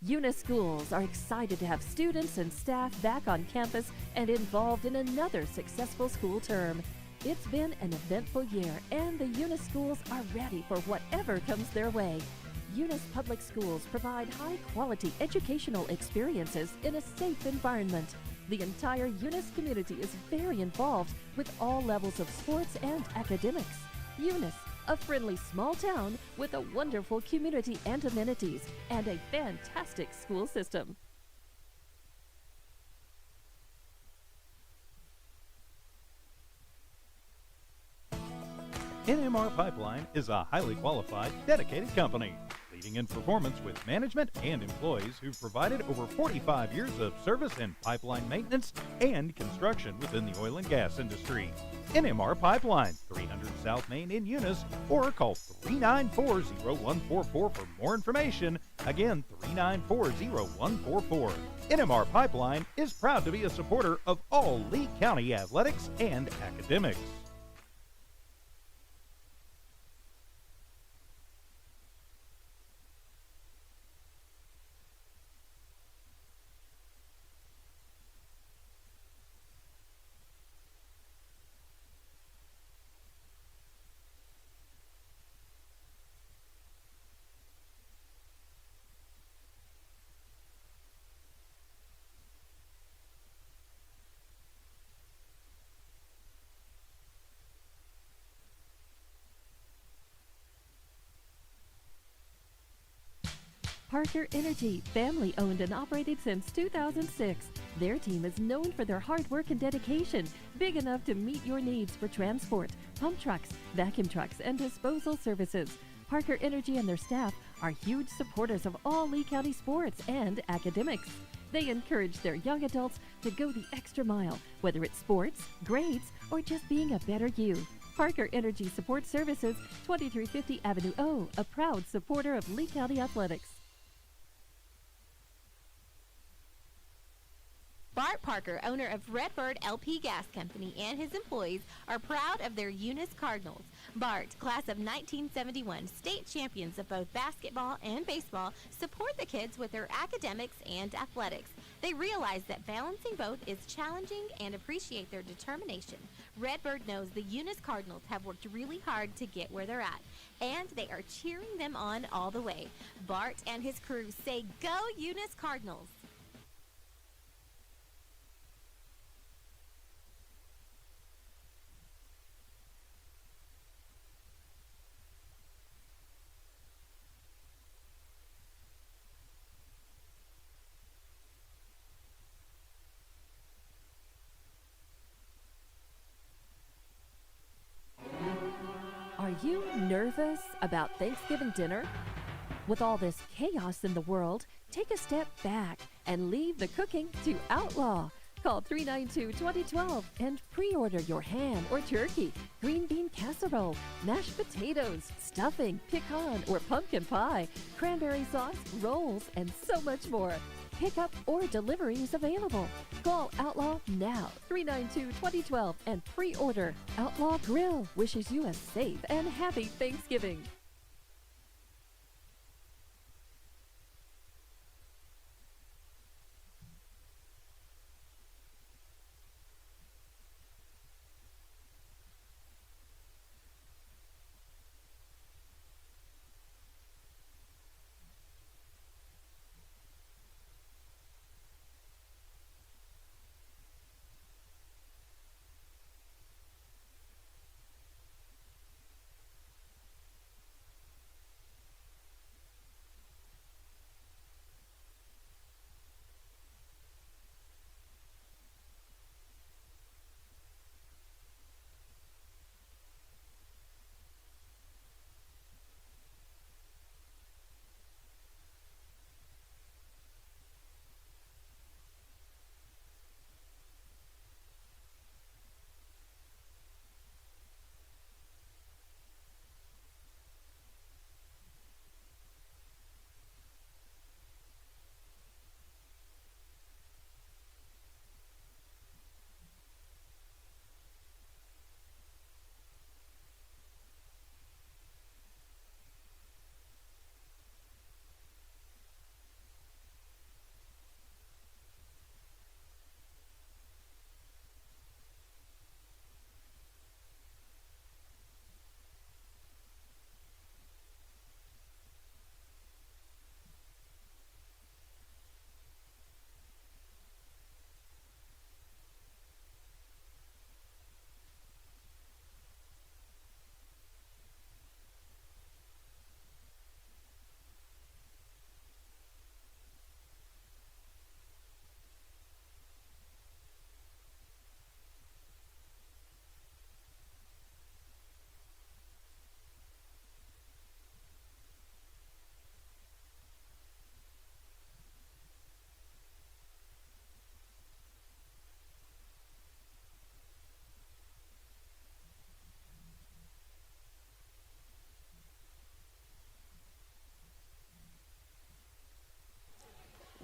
Eunice schools are excited to have students and staff back on campus and involved in another successful school term. It's been an eventful year, and the Eunice schools are ready for whatever comes their way. Eunice Public Schools provide high-quality educational experiences in a safe environment. The entire Eunice community is very involved with all levels of sports and academics. Eunice, a friendly small town with a wonderful community and amenities, and a fantastic school system. NMR Pipeline is a highly qualified, dedicated company, leading in performance with management and employees who've provided over 45 years of service in pipeline maintenance and construction within the oil and gas industry. NMR Pipeline, 300 South Main in Eunice, or call 394-0144 for more information. Again, 394-0144. NMR Pipeline is proud to be a supporter of all Lee County athletics and academics. Parker Energy, family owned and operated since 2006. Their team is known for their hard work and dedication, big enough to meet your needs for transport, pump trucks, vacuum trucks, and disposal services. Parker Energy and their staff are huge supporters of all Lee County sports and academics. They encourage their young adults to go the extra mile, whether it's sports, grades, or just being a better you. Parker Energy Support Services, 2350 Avenue O, a proud supporter of Lee County athletics. Bart Parker, owner of Redbird LP Gas Company, and his employees are proud of their Eunice Cardinals. Bart, class of 1971, state champions of both basketball and baseball, support the kids with their academics and athletics. They realize that balancing both is challenging and appreciate their determination. Redbird knows the Eunice Cardinals have worked really hard to get where they're at, and they are cheering them on all the way. Bart and his crew say, "Go Eunice Cardinals!" Are you nervous about Thanksgiving dinner? With all this chaos in the world, take a step back and leave the cooking to Outlaw. Call 392-2012 and pre-order your ham or turkey, green bean casserole, mashed potatoes, stuffing, pecan or pumpkin pie, cranberry sauce, rolls, and so much more. Pickup or delivery is available. Call Outlaw now, 392-2012, and pre-order. Outlaw Grill wishes you a safe and happy Thanksgiving.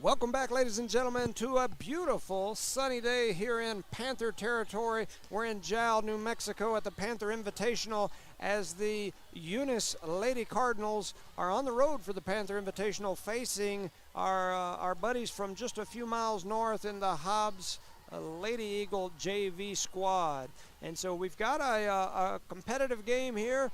Welcome back, ladies and gentlemen, to a beautiful sunny day here in Panther territory. We're in Jal, New Mexico at the Panther Invitational as the Eunice Lady Cardinals are on the road for the Panther Invitational, facing our buddies from just a few miles north in the Hobbs Lady Eagle JV squad. And so we've got a competitive game here.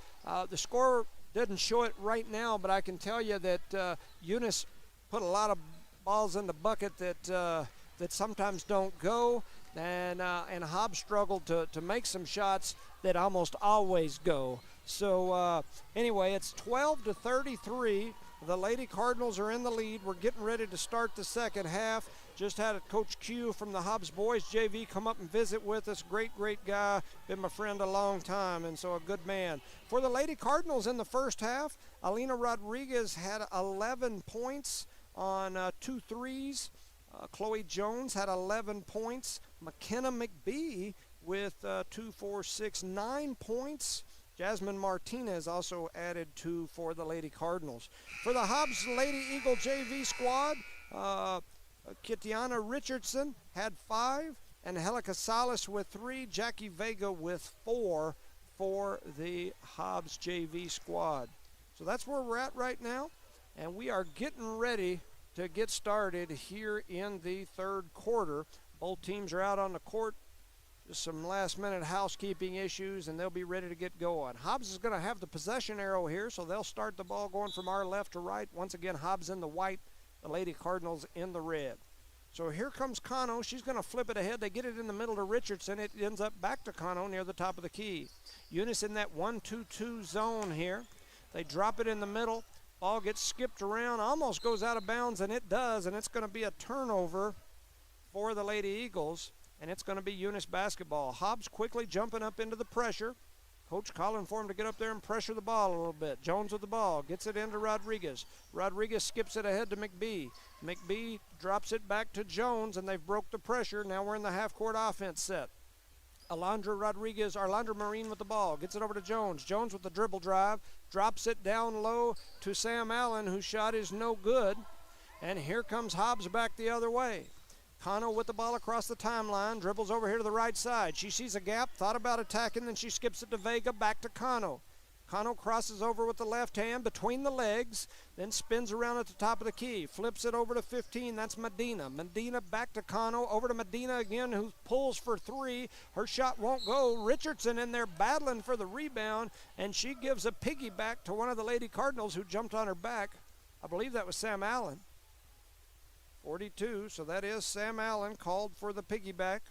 The score doesn't show it right now, but I can tell you that Eunice put a lot of balls in the bucket that sometimes don't go, and Hobbs struggled to make some shots that almost always go. So anyway, it's 12-33. The Lady Cardinals are in the lead. We're getting ready to start the second half. Just had Coach Q from the Hobbs Boys JV come up and visit with us. Great guy. Been my friend a long time, and so a good man. For the Lady Cardinals in the first half, Alina Rodriguez had 11 points on 2 threes. Chloe Jones had 11 points. McKenna McBee with 2, 4, 6, 9 points. Jasmine Martinez also added 2 for the Lady Cardinals. For the Hobbs Lady Eagle JV squad, Kitiana Richardson had 5, and Angelica Salas with 3, Jackie Vega with 4 for the Hobbs JV squad. So that's where we're at right now, and we are getting ready to get started here in the third quarter. Both teams are out on the court. Just some last-minute housekeeping issues, and they'll be ready to get going. Hobbs is going to have the possession arrow here, so they'll start the ball going from our left to right. Once again, Hobbs in the white, the Lady Cardinals in the red. So here comes Kano. She's going to flip it ahead. They get it in the middle to Richardson. It ends up back to Kano near the top of the key. Eunice in that 1-2-2 zone here. They drop it in the middle. Ball gets skipped around, almost goes out of bounds, and it does, and it's going to be a turnover for the Lady Eagles, and it's going to be Eunice basketball. Hobbs quickly jumping up into the pressure. Coach calling for him to get up there and pressure the ball a little bit. Jones with the ball, gets it into Rodriguez. Rodriguez skips it ahead to McBee. McBee drops it back to Jones, and they've broke the pressure. Now we're in the half-court offense set. Arlandra Marine with the ball, gets it over to Jones. Jones with the dribble drive, drops it down low to Sam Allen, whose shot is no good. And here comes Hobbs back the other way. Kano with the ball across the timeline, dribbles over here to the right side. She sees a gap, thought about attacking, then she skips it to Vega, back to Kano. Kano crosses over with the left hand between the legs, then spins around at the top of the key, flips it over to 15, that's Medina. Medina back to Kano, over to Medina again, who pulls for 3. Her shot won't go. Richardson in there battling for the rebound, and she gives a piggyback to one of the Lady Cardinals who jumped on her back. I believe that was Sam Allen. 42, so that is Sam Allen called for the piggyback.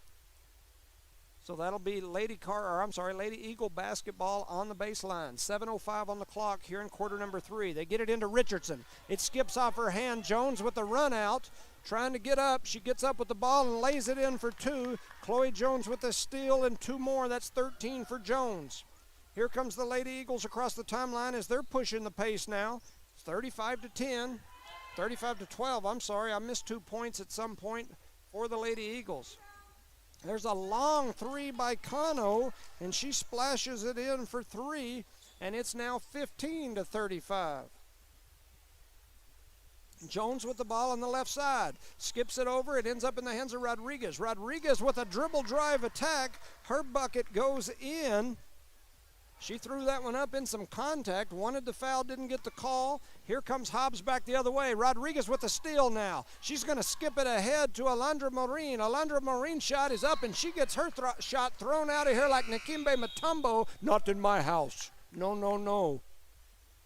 So that'll be Lady Eagle basketball on the baseline. 7:05 on the clock here in quarter number 3. They get it into Richardson. It skips off her hand. Jones with the run out, trying to get up. She gets up with the ball and lays it in for 2. Chloe Jones with the steal and 2 more. That's 13 for Jones. Here comes the Lady Eagles across the timeline as they're pushing the pace now. It's 35-10. 35-12, I'm sorry. I missed 2 points at some point for the Lady Eagles. There's a long 3 by Kano, and she splashes it in for 3, and it's now 15-35. Jones with the ball on the left side. Skips it over. It ends up in the hands of Rodriguez. Rodriguez with a dribble drive attack. Her bucket goes in. She threw that one up in some contact, wanted the foul, didn't get the call. Here comes Hobbs back the other way. Rodriguez with the steal now. She's going to skip it ahead to Alondra Marine. Alondra Marine's shot is up, and she gets her shot thrown out of here like Nakimbe Mutombo. Not in my house. No.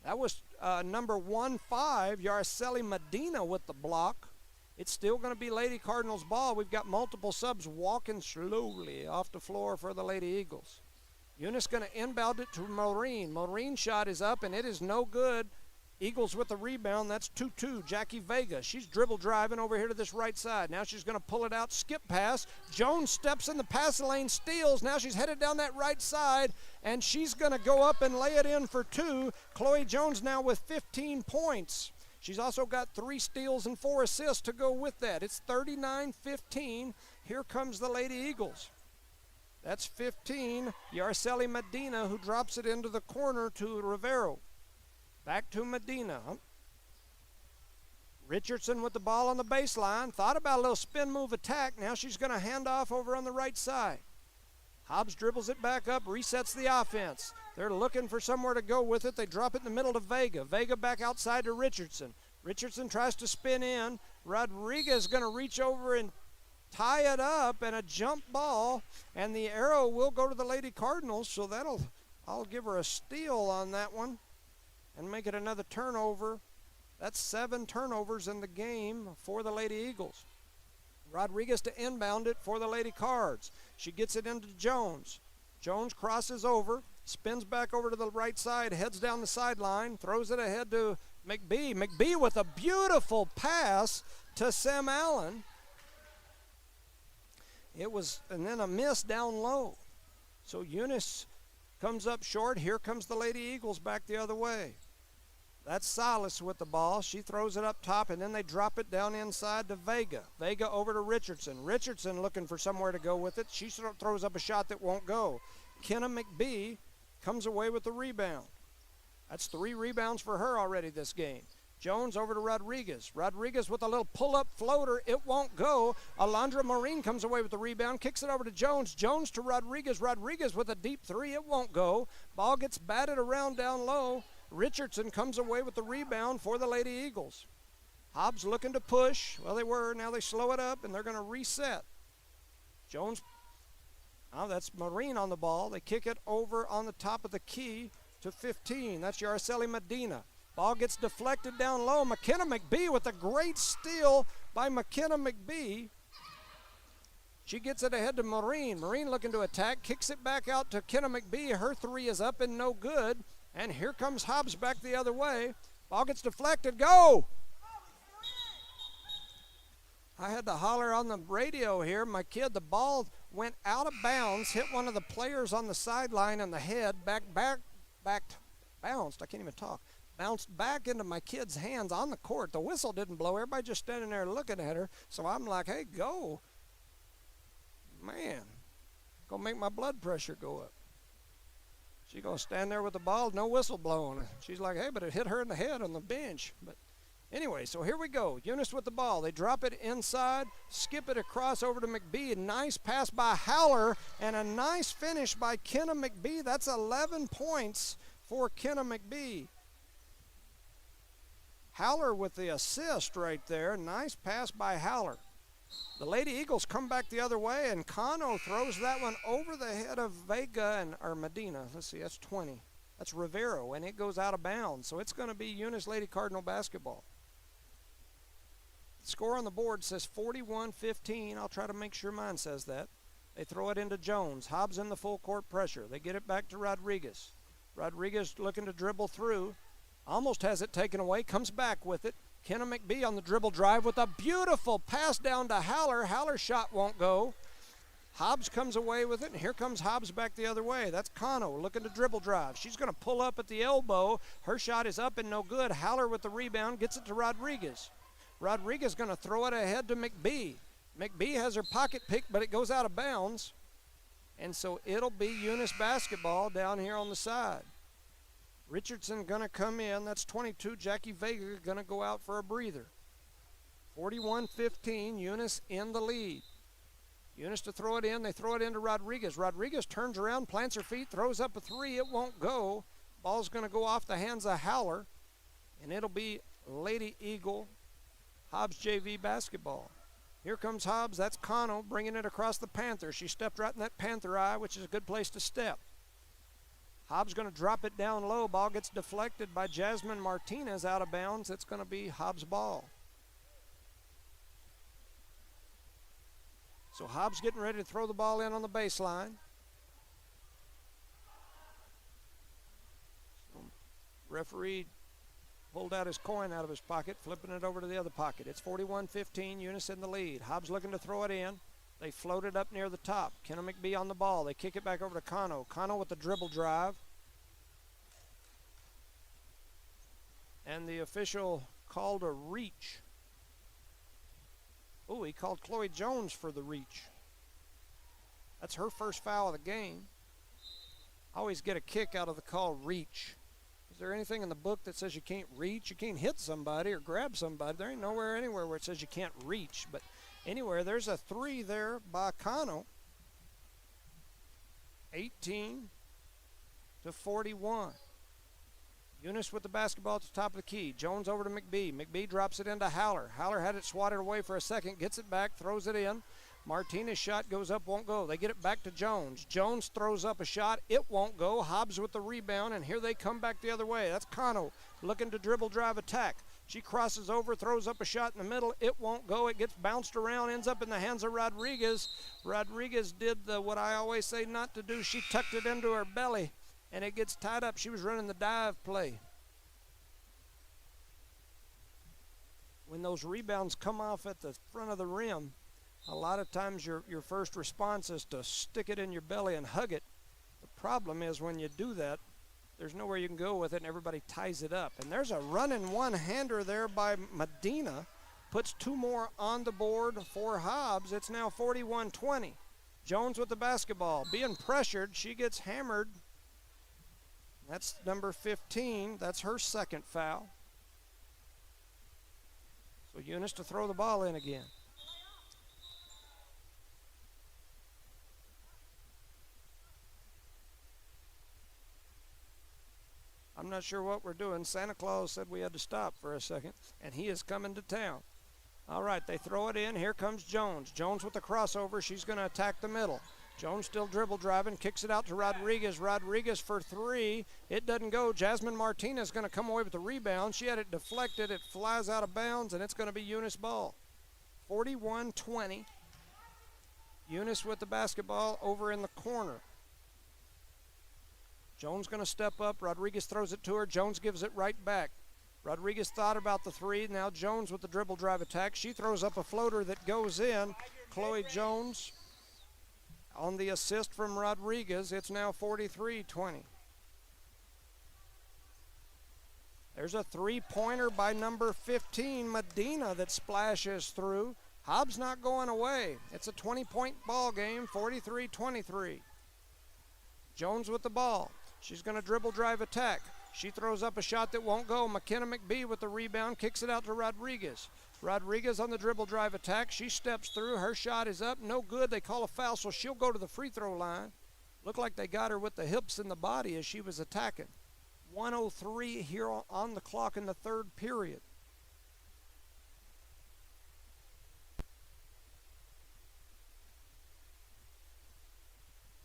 That was number 15, Yarceli Medina with the block. It's still going to be Lady Cardinals ball. We've got multiple subs walking slowly off the floor for the Lady Eagles. Eunice going to inbound it to Marine. Marine's shot is up, and it is no good. Eagles with the rebound. That's 2-2. Jackie Vega. She's dribble driving over here to this right side. Now she's going to pull it out. Skip pass. Jones steps in the passing lane, steals. Now she's headed down that right side, and she's going to go up and lay it in for 2. Chloe Jones now with 15 points. She's also got 3 steals and 4 assists to go with that. It's 39-15. Here comes the Lady Eagles. That's 15, Yarceli Medina, who drops it into the corner to Rivero. Back to Medina. Richardson with the ball on the baseline. Thought about a little spin move attack. Now she's going to hand off over on the right side. Hobbs dribbles it back up, resets the offense. They're looking for somewhere to go with it. They drop it in the middle to Vega. Vega back outside to Richardson. Richardson tries to spin in. Rodriguez going to reach over and tie it up, and a jump ball, and the arrow will go to the Lady Cardinals, so I'll give her a steal on that one and make it another turnover. That's 7 turnovers in the game for the Lady Eagles. Rodriguez to inbound it for the Lady Cards. She gets it into Jones. Jones crosses over, spins back over to the right side, heads down the sideline, throws it ahead to McBee. McBee with a beautiful pass to Sam Allen. And then a miss down low. So Eunice comes up short. Here comes the Lady Eagles back the other way. That's Silas with the ball. She throws it up top, and then they drop it down inside to Vega. Vega over to Richardson. Richardson looking for somewhere to go with it. She throws up a shot that won't go. Kenna McBee comes away with the rebound. That's 3 rebounds for her already this game. Jones over to Rodriguez. Rodriguez with a little pull-up floater. It won't go. Alondra Marine comes away with the rebound, kicks it over to Jones. Jones to Rodriguez. Rodriguez with a deep 3. It won't go. Ball gets batted around down low. Richardson comes away with the rebound for the Lady Eagles. Hobbs looking to push. Well, they were. Now they slow it up, and they're going to reset. Jones, that's Marine on the ball. They kick it over on the top of the key to 15. That's Yarceli Medina. Ball gets deflected down low. McKenna McBee with a great steal by McKenna McBee. She gets it ahead to Marine. Marine looking to attack, kicks it back out to Kenna McBee. Her 3 is up and no good. And here comes Hobbs back the other way. Ball gets deflected. Go! I had to holler on the radio here. My kid, the ball went out of bounds, hit one of the players on the sideline in the head, bounced. I can't even talk. Bounced back into my kid's hands on the court. The whistle didn't blow. Everybody just standing there looking at her. So I'm like, hey, go. Man, gonna make my blood pressure go up. She's going to stand there with the ball, no whistle blowing. She's like, hey, but it hit her in the head on the bench. But anyway, so here we go. Eunice with the ball. They drop it inside, skip it across over to McBee. A nice pass by Howler and a nice finish by Kenna McBee. That's 11 points for Kenna McBee. Howler with the assist right there. Nice pass by Howler. The Lady Eagles come back the other way, and Cano throws that one over the head of Vega or Medina. Let's see, that's 20. That's Rivero, and it goes out of bounds. So it's going to be Eunice Lady Cardinal basketball. The score on the board says 41-15. I'll try to make sure mine says that. They throw it into Jones. Hobbs in the full court pressure. They get it back to Rodriguez. Rodriguez looking to dribble through. Almost has it taken away. Comes back with it. Kenna McBee on the dribble drive with a beautiful pass down to Howler. Howler's shot won't go. Hobbs comes away with it, and here comes Hobbs back the other way. That's Cano looking to dribble drive. She's going to pull up at the elbow. Her shot is up and no good. Howler with the rebound gets it to Rodriguez. Rodriguez going to throw it ahead to McBee. McBee has her pocket picked, but it goes out of bounds. And so it'll be Eunice basketball down here on the side. Richardson going to come in. That's 22. Jackie Vega going to go out for a breather. 41-15. Eunice in the lead. Eunice to throw it in. They throw it into Rodriguez. Rodriguez turns around, plants her feet, throws up a 3. It won't go. Ball's going to go off the hands of Howler. And it'll be Lady Eagle Hobbs JV basketball. Here comes Hobbs. That's Cano bringing it across the Panther. She stepped right in that Panther eye, which is a good place to step. Hobbs going to drop it down low. Ball gets deflected by Jasmine Martinez out of bounds. It's going to be Hobbs' ball. So Hobbs getting ready to throw the ball in on the baseline. Referee pulled out his coin out of his pocket, flipping it over to the other pocket. It's 41-15, Eunice in the lead. Hobbs looking to throw it in. They float it up near the top. Kenna McBee on the ball. They kick it back over to Cano. Cano with the dribble drive. And the official called a reach. Oh, he called Chloe Jones for the reach. That's her first foul of the game. I always get a kick out of the call reach. Is there anything in the book that says you can't reach? You can't hit somebody or grab somebody. There ain't anywhere where it says you can't reach. But anywhere, there's a 3 there by Cano. 18-41. Eunice with the basketball at the top of the key. Jones over to McBee. McBee drops it into Haller. Haller had it swatted away for a second, gets it back, throws it in. Martinez shot goes up, won't go. They get it back to Jones. Jones throws up a shot. It won't go. Hobbs with the rebound, and here they come back the other way. That's Cano looking to dribble, drive, attack. She crosses over, throws up a shot in the middle. It won't go. It gets bounced around, ends up in the hands of Rodriguez. Rodriguez did what I always say not to do. She tucked it into her belly, and it gets tied up. She was running the dive play. When those rebounds come off at the front of the rim, a lot of times your first response is to stick it in your belly and hug it. The problem is when you do that, there's nowhere you can go with it and everybody ties it up. And there's a running one-hander there by Medina. Puts 2 more on the board for Hobbs. It's now 41-20. Jones with the basketball. Being pressured, she gets hammered. That's number 15. That's her second foul. So Eunice to throw the ball in again. I'm not sure what we're doing. Santa Claus said we had to stop for a second, and he is coming to town. All right, they throw it in. Here comes Jones. Jones with the crossover. She's going to attack the middle. Jones still dribble driving, kicks it out to Rodriguez. Rodriguez for 3. It doesn't go. Jasmine Martinez is going to come away with the rebound. She had it deflected. It flies out of bounds, and it's going to be Eunice ball. 41-20. Eunice with the basketball over in the corner. Jones going to step up. Rodriguez throws it to her. Jones gives it right back. Rodriguez thought about the 3. Now Jones with the dribble drive attack. She throws up a floater that goes in. Chloe Jones on the assist from Rodriguez. It's now 43-20. There's a 3-pointer by number 15, Medina, that splashes through. Hobbs not going away. It's a 20-point ball game, 43-23. Jones with the ball. She's going to dribble, drive, attack. She throws up a shot that won't go. McKenna McBee with the rebound, kicks it out to Rodriguez. Rodriguez on the dribble, drive, attack. She steps through. Her shot is up. No good. They call a foul, so she'll go to the free throw line. Looked like they got her with the hips and the body as she was attacking. 1:03 here on the clock in the third period.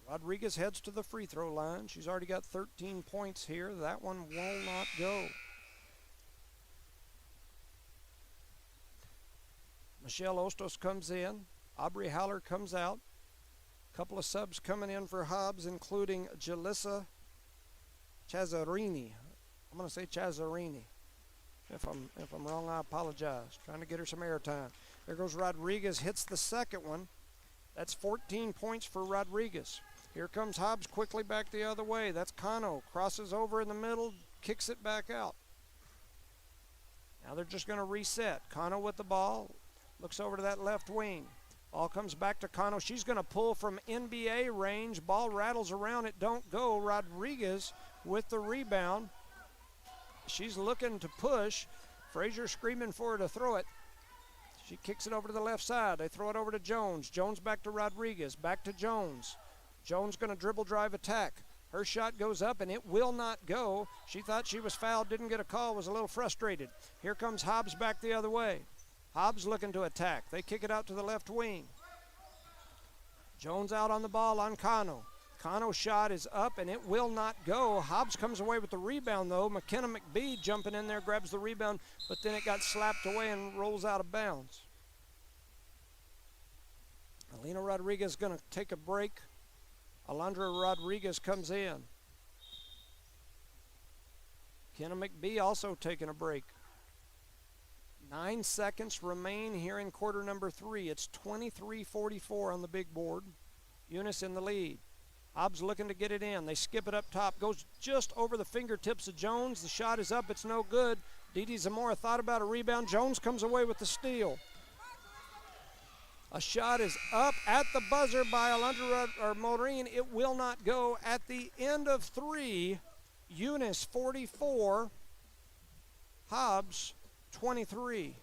Rodriguez heads to the free throw line. She's already got 13 points here. That one will not go. Michelle Ostos comes in. Aubrey Haller comes out. A couple of subs coming in for Hobbs, including Jalissa Chazzarini. I'm going to say Chazzarini. If I'm wrong, I apologize. Trying to get her some airtime. There goes Rodriguez, hits the second one. That's 14 points for Rodriguez. Here comes Hobbs quickly back the other way. That's Cano. Crosses over in the middle, kicks it back out. Now they're just going to reset. Cano with the ball. Looks over to that left wing. Ball comes back to Cano. She's going to pull from NBA range. Ball rattles around. It don't go. Rodriguez with the rebound. She's looking to push. Frazier screaming for her to throw it. She kicks it over to the left side. They throw it over to Jones. Jones back to Rodriguez. Back to Jones. Jones going to dribble, drive, attack. Her shot goes up, and it will not go. She thought she was fouled, didn't get a call, was a little frustrated. Here comes Hobbs back the other way. Hobbs looking to attack. They kick it out to the left wing. Jones out on the ball on Cano. Cano's shot is up, and it will not go. Hobbs comes away with the rebound, though. McKenna McBee jumping in there, grabs the rebound, but then it got slapped away and rolls out of bounds. Alina Rodriguez going to take a break. Alondra Rodriguez comes in. McKenna McBee also taking a break. 9 seconds remain here in quarter number 3. It's 23-44 on the big board. Eunice in the lead. Hobbs looking to get it in. They skip it up top. Goes just over the fingertips of Jones. The shot is up. It's no good. Didi Zamora thought about a rebound. Jones comes away with the steal. A shot is up at the buzzer by Alondra Maureen. It will not go. At the end of 3, Eunice 44, Hobbs 23.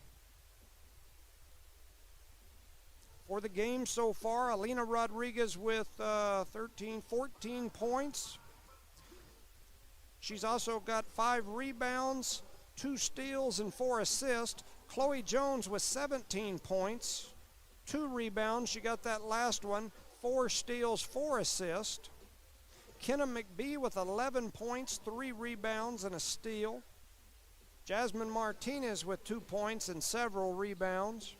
For the game so far, Alina Rodriguez with 14 points. She's also got 5 rebounds, 2 steals, and 4 assists. Chloe Jones with 17 points, 2 rebounds. She got that last one, 4 steals, 4 assists. Kenna McBee with 11 points, 3 rebounds, and a steal. Jasmine Martinez with 2 points and several rebounds.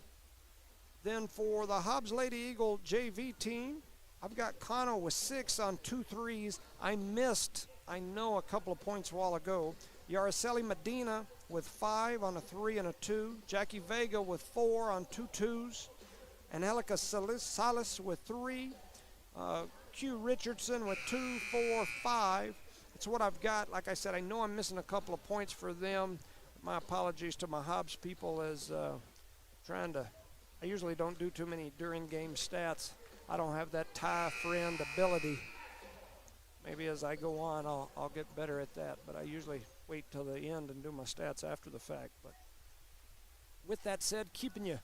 Then for the Hobbs Lady Eagle JV team, I've got Kano with 6 on 2 threes. I missed, I know, a couple of points a while ago. Yaraceli Medina with 5 on a 3 and a 2. Jackie Vega with 4 on 2 twos. Angelica Salas with 3. Q Richardson with 2, 4, 5. That's what I've got. Like I said, I know I'm missing a couple of points for them. My apologies to my Hobbs people as I usually don't do too many during game stats. I don't have that tie friend ability. Maybe as I go on, I'll get better at that, but I usually wait till the end and do my stats after the fact. But with that said, keeping you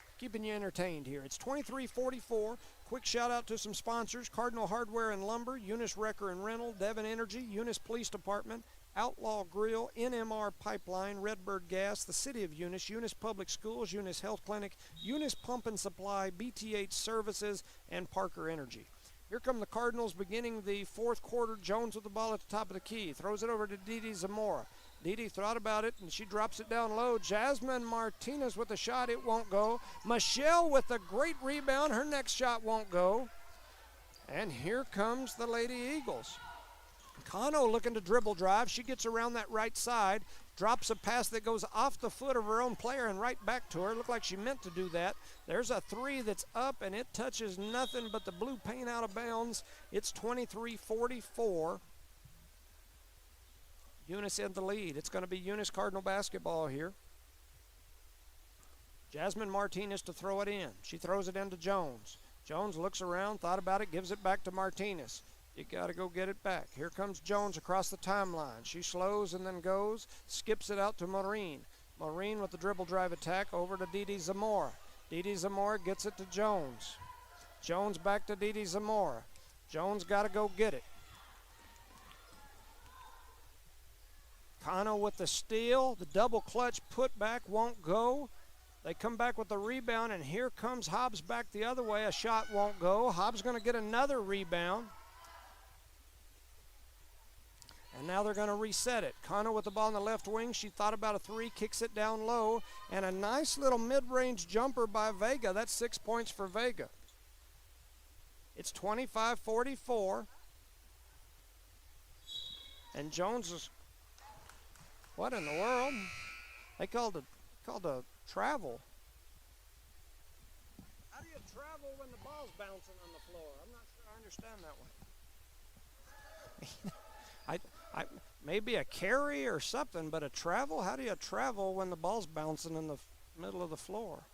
entertained here. It's 23-44. Quick shout out to some sponsors: Cardinal Hardware and Lumber, Eunice Wrecker and Rental, Devon Energy, Eunice Police Department, Outlaw Grill, NMR Pipeline, Redbird Gas, the City of Eunice, Eunice Public Schools, Eunice Health Clinic, Eunice Pump and Supply, BTH Services, and Parker Energy. Here come the Cardinals beginning the fourth quarter. Jones with the ball at the top of the key. Throws it over to Didi Zamora. Didi thought about it, and she drops it down low. Jasmine Martinez with a shot. It won't go. Michelle with a great rebound. Her next shot won't go. And here comes the Lady Eagles. Kano looking to dribble drive. She gets around that right side, drops a pass that goes off the foot of her own player and right back to her. Looked like she meant to do that. There's a 3 that's up, and it touches nothing but the blue paint out of bounds. It's 23-44. Eunice in the lead. It's going to be Eunice Cardinal basketball here. Jasmine Martinez to throw it in. She throws it into Jones. Jones looks around, thought about it, gives it back to Martinez. You got to go get it back. Here comes Jones across the timeline. She slows and then goes, skips it out to Maureen. Maureen with the dribble drive attack over to Didi Zamora. Didi Zamora gets it to Jones. Jones back to Didi Zamora. Jones got to go get it. Kano with the steal. The double clutch put back won't go. They come back with the rebound, and here comes Hobbs back the other way. A shot won't go. Hobbs going to get another rebound. And now they're going to reset it. Kano with the ball in the left wing. She thought about a 3, kicks it down low. And a nice little mid-range jumper by Vega. That's 6 points for Vega. It's 25-44. And Jones is, what in the world? They called a travel. How do you travel when the ball's bouncing on the floor? I'm not sure I understand that one. Maybe a carry or something, but a travel? How do you travel when the ball's bouncing in the middle of the floor?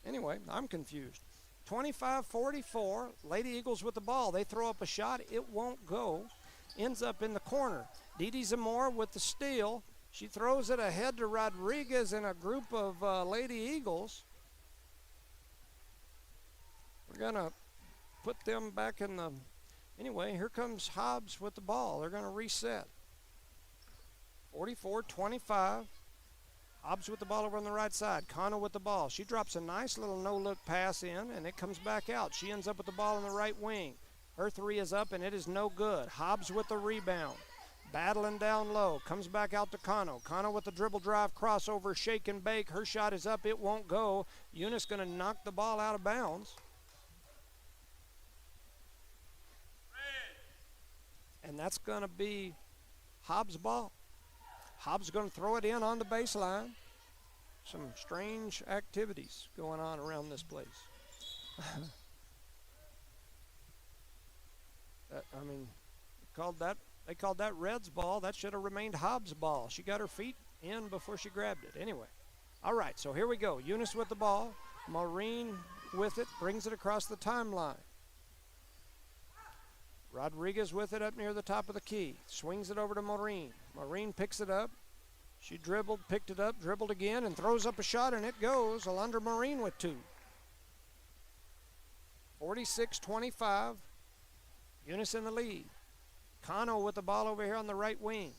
Anyway, I'm confused. 25-44, Lady Eagles with the ball. They throw up a shot. It won't go. Ends up in the corner. Didi Zamora with the steal. She throws it ahead to Rodriguez and a group of Lady Eagles. We're going to put them back in the... Anyway, here comes Hobbs with the ball. They're going to reset. 44-25. Hobbs with the ball over on the right side. Kano with the ball. She drops a nice little no-look pass in, and it comes back out. She ends up with the ball in the right wing. Her 3 is up, and it is no good. Hobbs with the rebound. Battling down low. Comes back out to Kano. Kano with the dribble drive crossover, shake and bake. Her shot is up. It won't go. Eunice going to knock the ball out of bounds. And that's going to be Hobbs' ball. Hobbs going to throw it in on the baseline. Some strange activities going on around this place. They called that Red's ball. That should have remained Hobbs' ball. She got her feet in before she grabbed it. Anyway, all right, so here we go. Eunice with the ball. Maureen with it, brings it across the timeline. Rodriguez with it up near the top of the key. Swings it over to Maureen. Maureen picks it up. She dribbled, picked it up, dribbled again, and throws up a shot, and it goes. Alondra Maureen with 2. 46-25. Eunice in the lead. Kano with the ball over here on the right wing.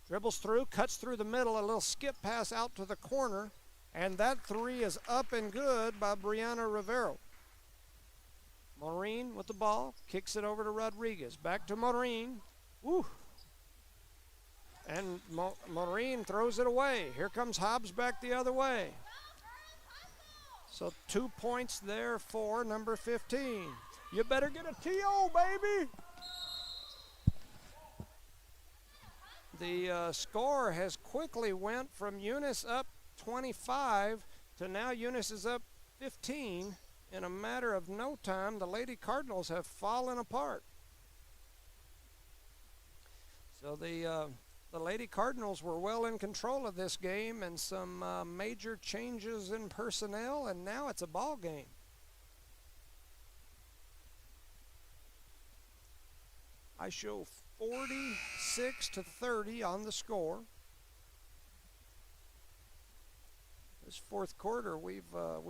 Dribbles through, cuts through the middle, a little skip pass out to the corner, and that 3 is up and good by Brianna Rivero. Maureen with the ball, kicks it over to Rodriguez. Back to Maureen. Woo! And Maureen throws it away. Here comes Hobbs back the other way. So 2 points there for number 15. You better get a TO, baby! The score has quickly went from Eunice up 25 to now Eunice is up 15. In a matter of no time, the Lady Cardinals have fallen apart. So the Lady Cardinals were well in control of this game, and some major changes in personnel, and now it's a ball game. I show 46-30 on the score. This fourth quarter, we've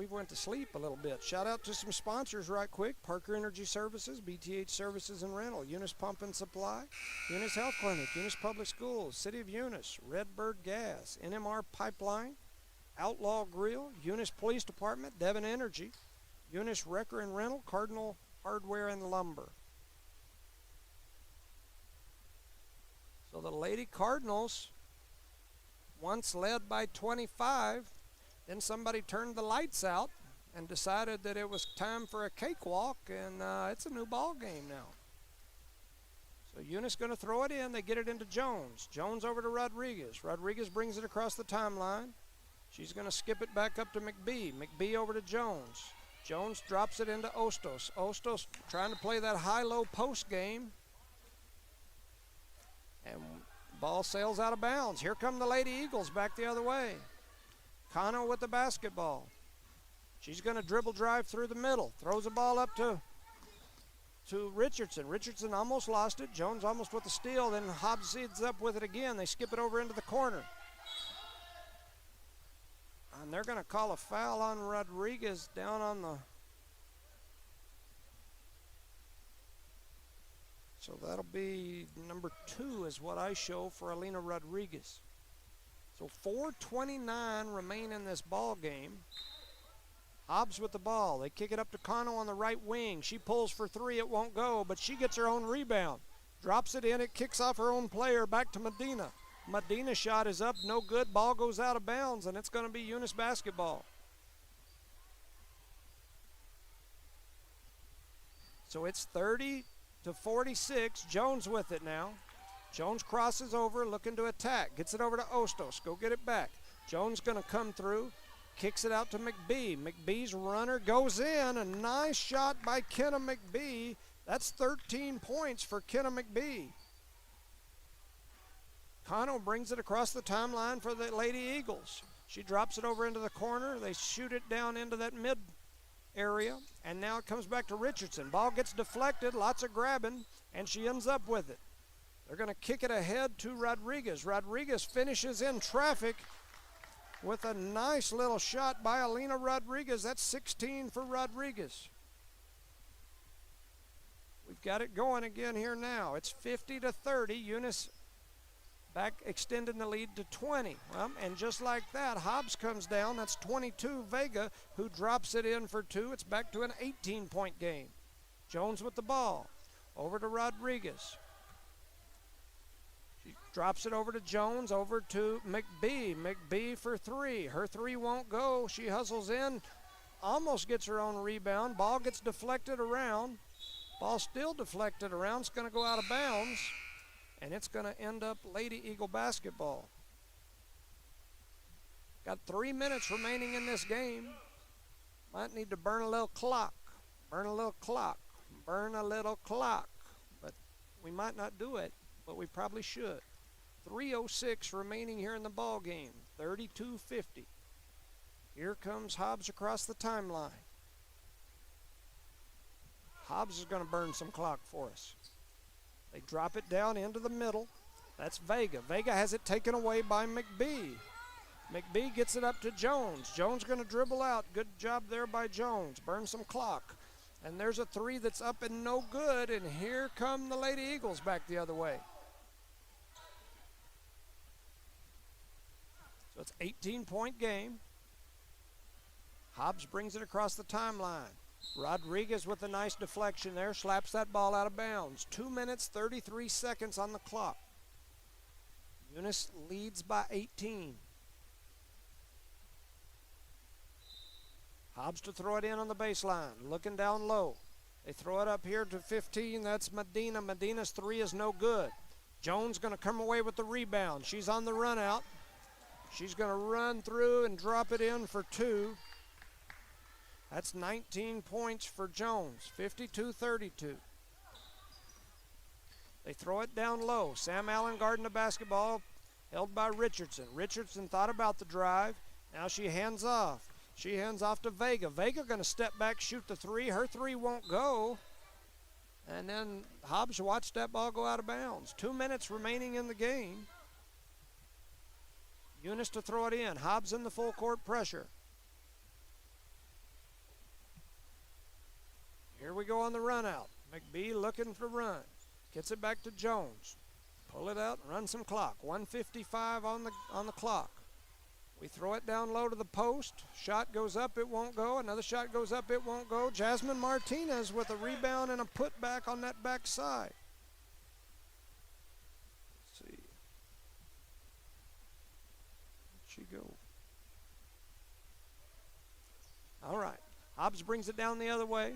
went to sleep a little bit. Shout out to some sponsors right quick. Parker Energy Services, BTH Services and Rental, Eunice Pump and Supply, Eunice Health Clinic, Eunice Public Schools, City of Eunice, Redbird Gas, NMR Pipeline, Outlaw Grill, Eunice Police Department, Devon Energy, Eunice Wrecker and Rental, Cardinal Hardware and Lumber. So the Lady Cardinals, once led by 25, then somebody turned the lights out and decided that it was time for a cakewalk, and it's a new ball game now. So Eunice going to throw it in. They get it into Jones. Jones over to Rodriguez. Rodriguez brings it across the timeline. She's going to skip it back up to McBee. McBee over to Jones. Jones drops it into Ostos. Ostos trying to play that high-low post game. And ball sails out of bounds. Here come the Lady Eagles back the other way. Kano with the basketball. She's going to dribble drive through the middle. Throws the ball up to Richardson. Richardson almost lost it. Jones almost with the steal. Then Hobbs ends up with it again. They skip it over into the corner. And they're going to call a foul on Rodriguez down on the... So that'll be number 2 is what I show for Alina Rodriguez. So 4:29 remain in this ball game. Hobbs with the ball. They kick it up to Kano on the right wing. She pulls for 3. It won't go, but she gets her own rebound. Drops it in. It kicks off her own player back to Medina. Medina's shot is up. No good. Ball goes out of bounds, and it's going to be Eunice basketball. So it's 30-46. Jones with it now. Jones crosses over, looking to attack. Gets it over to Ostos. Go get it back. Jones going to come through. Kicks it out to McBee. McBee's runner goes in. A nice shot by Kenna McBee. That's 13 points for Kenna McBee. Kano brings it across the timeline for the Lady Eagles. She drops it over into the corner. They shoot it down into that mid area. And now it comes back to Richardson. Ball gets deflected. Lots of grabbing. And she ends up with it. They're going to kick it ahead to Rodriguez. Rodriguez finishes in traffic with a nice little shot by Alina Rodriguez. That's 16 for Rodriguez. We've got it going again here now. It's 50-30. Eunice back extending the lead to 20. Well, and just like that, Hobbs comes down. That's 22 Vega, who drops it in for 2. It's back to an 18-point game. Jones with the ball. Over to Rodriguez. She drops it over to Jones, over to McBee. McBee for 3. Her 3 won't go. She hustles in, almost gets her own rebound. Ball gets deflected around. Ball still deflected around. It's going to go out of bounds, and it's going to end up Lady Eagle basketball. Got 3 minutes remaining in this game. Might need to burn a little clock. Burn a little clock. Burn a little clock. But we might not do it. But we probably should. 3:06 remaining here in the ball game. 32-50. Here comes Hobbs across the timeline. Hobbs is going to burn some clock for us. They drop it down into the middle. That's Vega. Vega has it taken away by McBee. McBee gets it up to Jones. Jones going to dribble out. Good job there by Jones. Burn some clock. And there's a three that's up and no good, and here come the Lady Eagles back the other way. So it's 18-point game. Hobbs brings it across the timeline. Rodriguez with a nice deflection there, slaps that ball out of bounds. 2 minutes, 33 seconds on the clock. Eunice leads by 18. Hobbs to throw it in on the baseline, looking down low. They throw it up here to 15. That's Medina. Medina's three is no good. Jones going to come away with the rebound. She's on the run out. She's going to run through and drop it in for two. That's 19 points for Jones, 52-32. They throw it down low. Sam Allen guarding the basketball, held by Richardson. Richardson thought about the drive. Now she hands off. She hands off to Vega. Vega going to step back, shoot the three. Her three won't go. And then Hobbs watched that ball go out of bounds. 2 minutes remaining in the game. Eunice to throw it in. Hobbs in the full court pressure. Here we go on the run out. McBee looking for run. Gets it back to Jones. Pull it out and run some clock. 1:55 on the clock. We throw it down low to the post. Shot goes up, it won't go. Another shot goes up, it won't go. Jasmine Martinez with a rebound and a putback on that back side. Let's see. Where'd she go? All right. Hobbs brings it down the other way.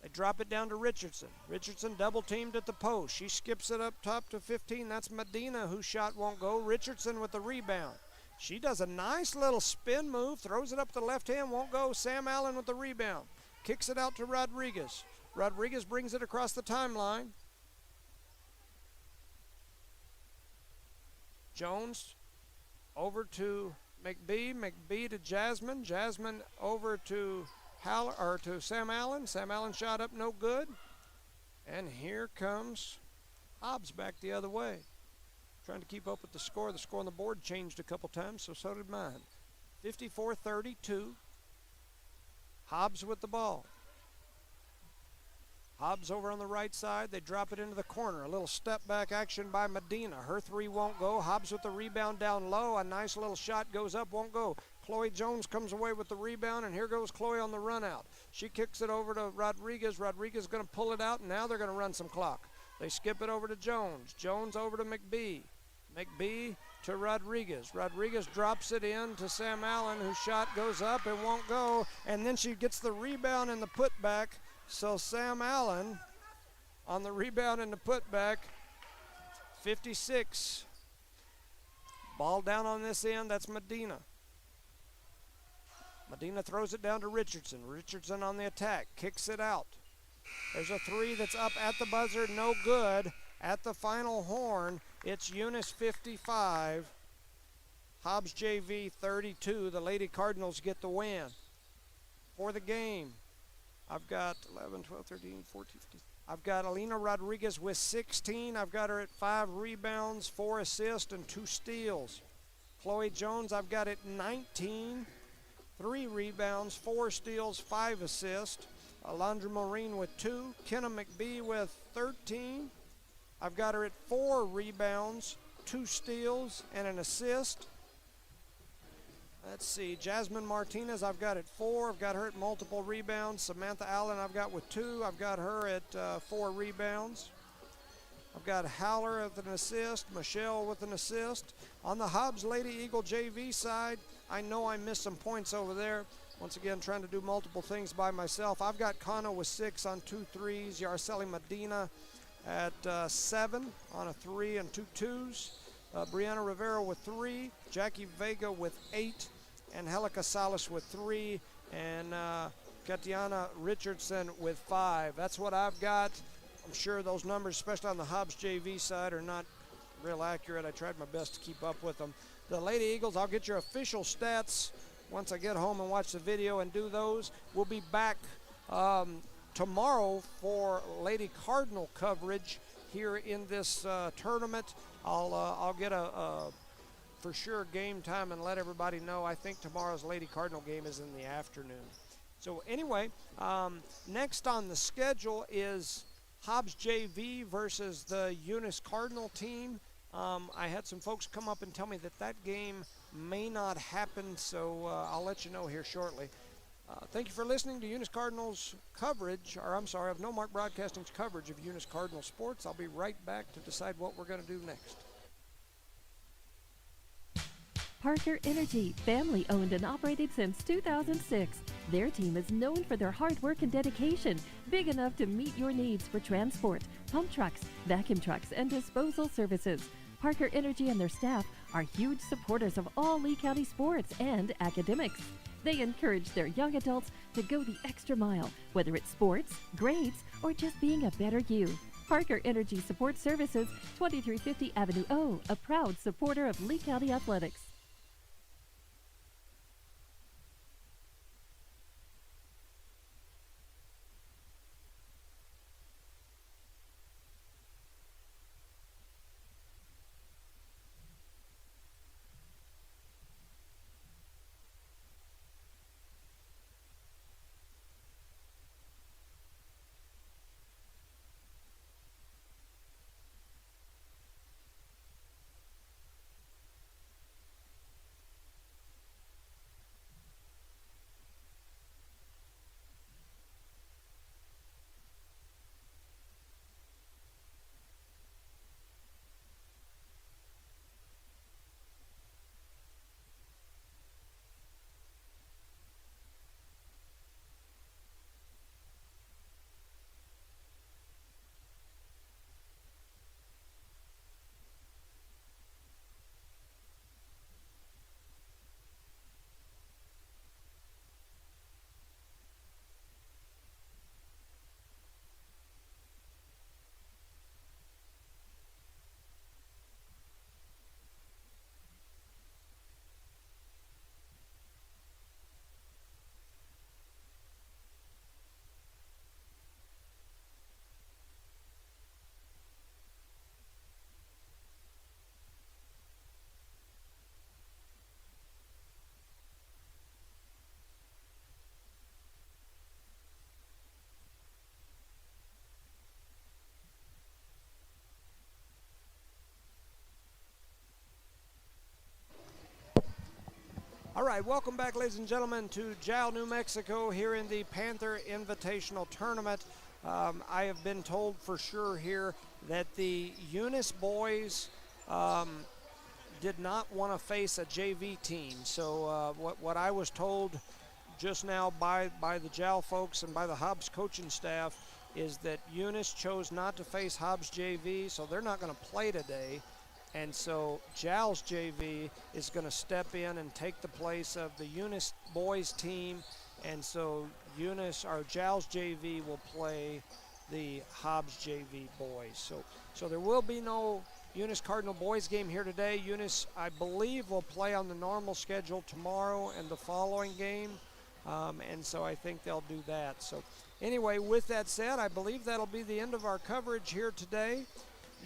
They drop it down to Richardson. Richardson double teamed at the post. She skips it up top to 15. That's Medina whose shot won't go. Richardson with the rebound. She does a nice little spin move, throws it up the left hand, won't go. Sam Allen with the rebound. Kicks it out to Rodriguez. Rodriguez brings it across the timeline. Jones over to McBee. McBee to Jasmine. Jasmine over to Sam Allen. Sam Allen shot up, no good. And here comes Hobbs back the other way. Trying to keep up with the score. The score on the board changed a couple times, so did mine. 54-32. Hobbs with the ball. Hobbs over on the right side. They drop it into the corner. A little step back action by Medina. Her three won't go. Hobbs with the rebound down low. A nice little shot goes up, won't go. Chloe Jones comes away with the rebound, and here goes Chloe on the run out. She kicks it over to Rodriguez. Rodriguez going to pull it out, and now they're going to run some clock. They skip it over to Jones. Jones over to McBee. McBee to Rodriguez. Rodriguez drops it in to Sam Allen, whose shot goes up and won't go. And then she gets the rebound and the putback. So Sam Allen on the rebound and the putback. 56. Ball down on this end. That's Medina. Medina throws it down to Richardson. Richardson on the attack. Kicks it out. There's a three that's up at the buzzer. No good. At the final horn, it's Eunice 55, Hobbs JV 32. The Lady Cardinals get the win. For the game, I've got 11, 12, 13, 14, 15. I've got Alina Rodriguez with 16. I've got her at 5 rebounds, 4 assists, and 2 steals. Chloe Jones, I've got at 19, 3 rebounds, 4 steals, 5 assists. Alondra Maureen with 2. Kenna McBee with 13. I've got her at 4 rebounds, 2 steals, and an assist. Let's see, Jasmine Martinez, I've got at 4. I've got her at multiple rebounds. Samantha Allen, I've got with 2. I've got her at 4 rebounds. I've got Howler with an assist, Michelle with an assist. On the Hobbs Lady Eagle JV side, I know I missed some points over there. Once again, trying to do multiple things by myself. I've got Kano with 6 on 2 threes. Yarceli Medina at 7 on a 3 and 2 twos. Brianna Rivera with 3. Jackie Vega with 8. Angelica Salas with 3. And Katiana Richardson with 5. That's what I've got. I'm sure those numbers, especially on the Hobbs JV side, are not real accurate. I tried my best to keep up with them. The Lady Eagles, I'll get your official stats once I get home and watch the video and do those. We'll be back tomorrow for Lady Cardinal coverage here in this tournament. I'll get a for sure game time and let everybody know. I think tomorrow's Lady Cardinal game is in the afternoon. So anyway, next on the schedule is Hobbs JV versus the Eunice Cardinal team. I had some folks come up and tell me that game may not happen, so I'll let you know here shortly. Thank you for listening to Eunice Cardinals coverage, or I'm sorry, of No Mark Broadcasting's coverage of Eunice Cardinal sports. I'll be right back to decide what we're going to do next. Parker Energy, family owned and operated since 2006. Their team is known for their hard work and dedication, big enough to meet your needs for transport, pump trucks, vacuum trucks, and disposal services. Parker Energy and their staff are huge supporters of all Lee County sports and academics. They encourage their young adults to go the extra mile, whether it's sports, grades, or just being a better you. Parker Energy Support Services, 2350 Avenue O, a proud supporter of Lee County athletics. All right, welcome back, ladies and gentlemen, to Jal, New Mexico, here in the Panther Invitational Tournament. I have been told for sure here that the Eunice boys did not want to face a JV team. So what I was told just now by the Jal folks and by the Hobbs coaching staff is that Eunice chose not to face Hobbs JV, so they're not going to play today. And so Jal's JV is going to step in and take the place of the Eunice boys team. And so Jal's JV will play the Hobbs JV boys. So there will be no Eunice Cardinal boys game here today. Eunice, I believe, will play on the normal schedule tomorrow and the following game. And so I think they'll do that. So anyway, with that said, I believe that'll be the end of our coverage here today.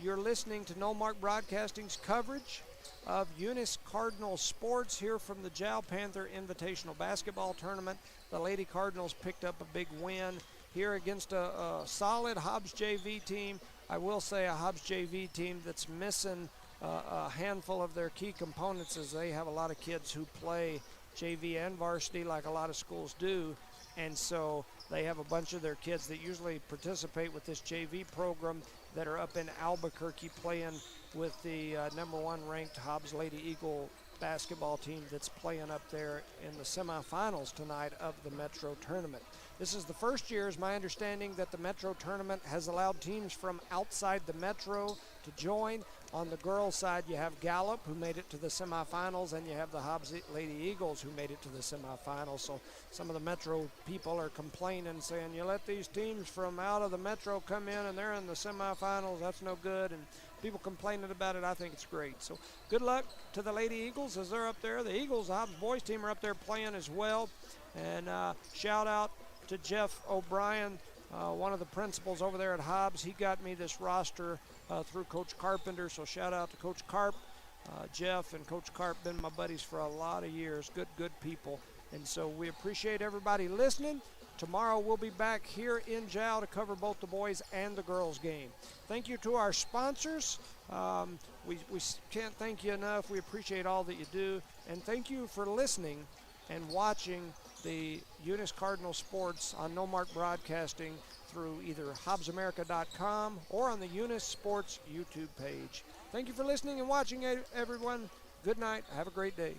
You're listening to No Mark Broadcasting's coverage of Eunice Cardinal sports here from the Jal Panther Invitational Basketball Tournament. The Lady Cardinals picked up a big win here against a solid Hobbs JV team. I will say a Hobbs JV team that's missing a handful of their key components, as they have a lot of kids who play JV and varsity like a lot of schools do. And so they have a bunch of their kids that usually participate with this JV program that are up in Albuquerque playing with the #1 ranked Hobbs Lady Eagle basketball team that's playing up there in the semifinals tonight of the Metro Tournament. This is the first year, is my understanding, that the Metro Tournament has allowed teams from outside the Metro to join. On the girls' side, you have Gallup, who made it to the semifinals, and you have the Hobbs Lady Eagles, who made it to the semifinals. So some of the Metro people are complaining, saying, you let these teams from out of the Metro come in and they're in the semifinals, that's no good. And people complaining about it, I think it's great. So good luck to the Lady Eagles as they're up there. The Eagles, the Hobbs boys team, are up there playing as well. And shout out to Jeff O'Brien one of the principals over there at Hobbs. He got me this roster through Coach Carpenter, so shout out to Coach Carp. Jeff and Coach Carp been my buddies for a lot of years, good people. And so we appreciate everybody listening. Tomorrow we'll be back here in Jow to cover both the boys and the girls game. Thank you to our sponsors. We can't thank you enough. We appreciate all that you do. And thank you for listening and watching the Eunice Cardinal Sports on No Mark Broadcasting through either hobbsamerica.com or on the Eunice Sports YouTube page. Thank you for listening and watching, everyone. Good night. Have a great day.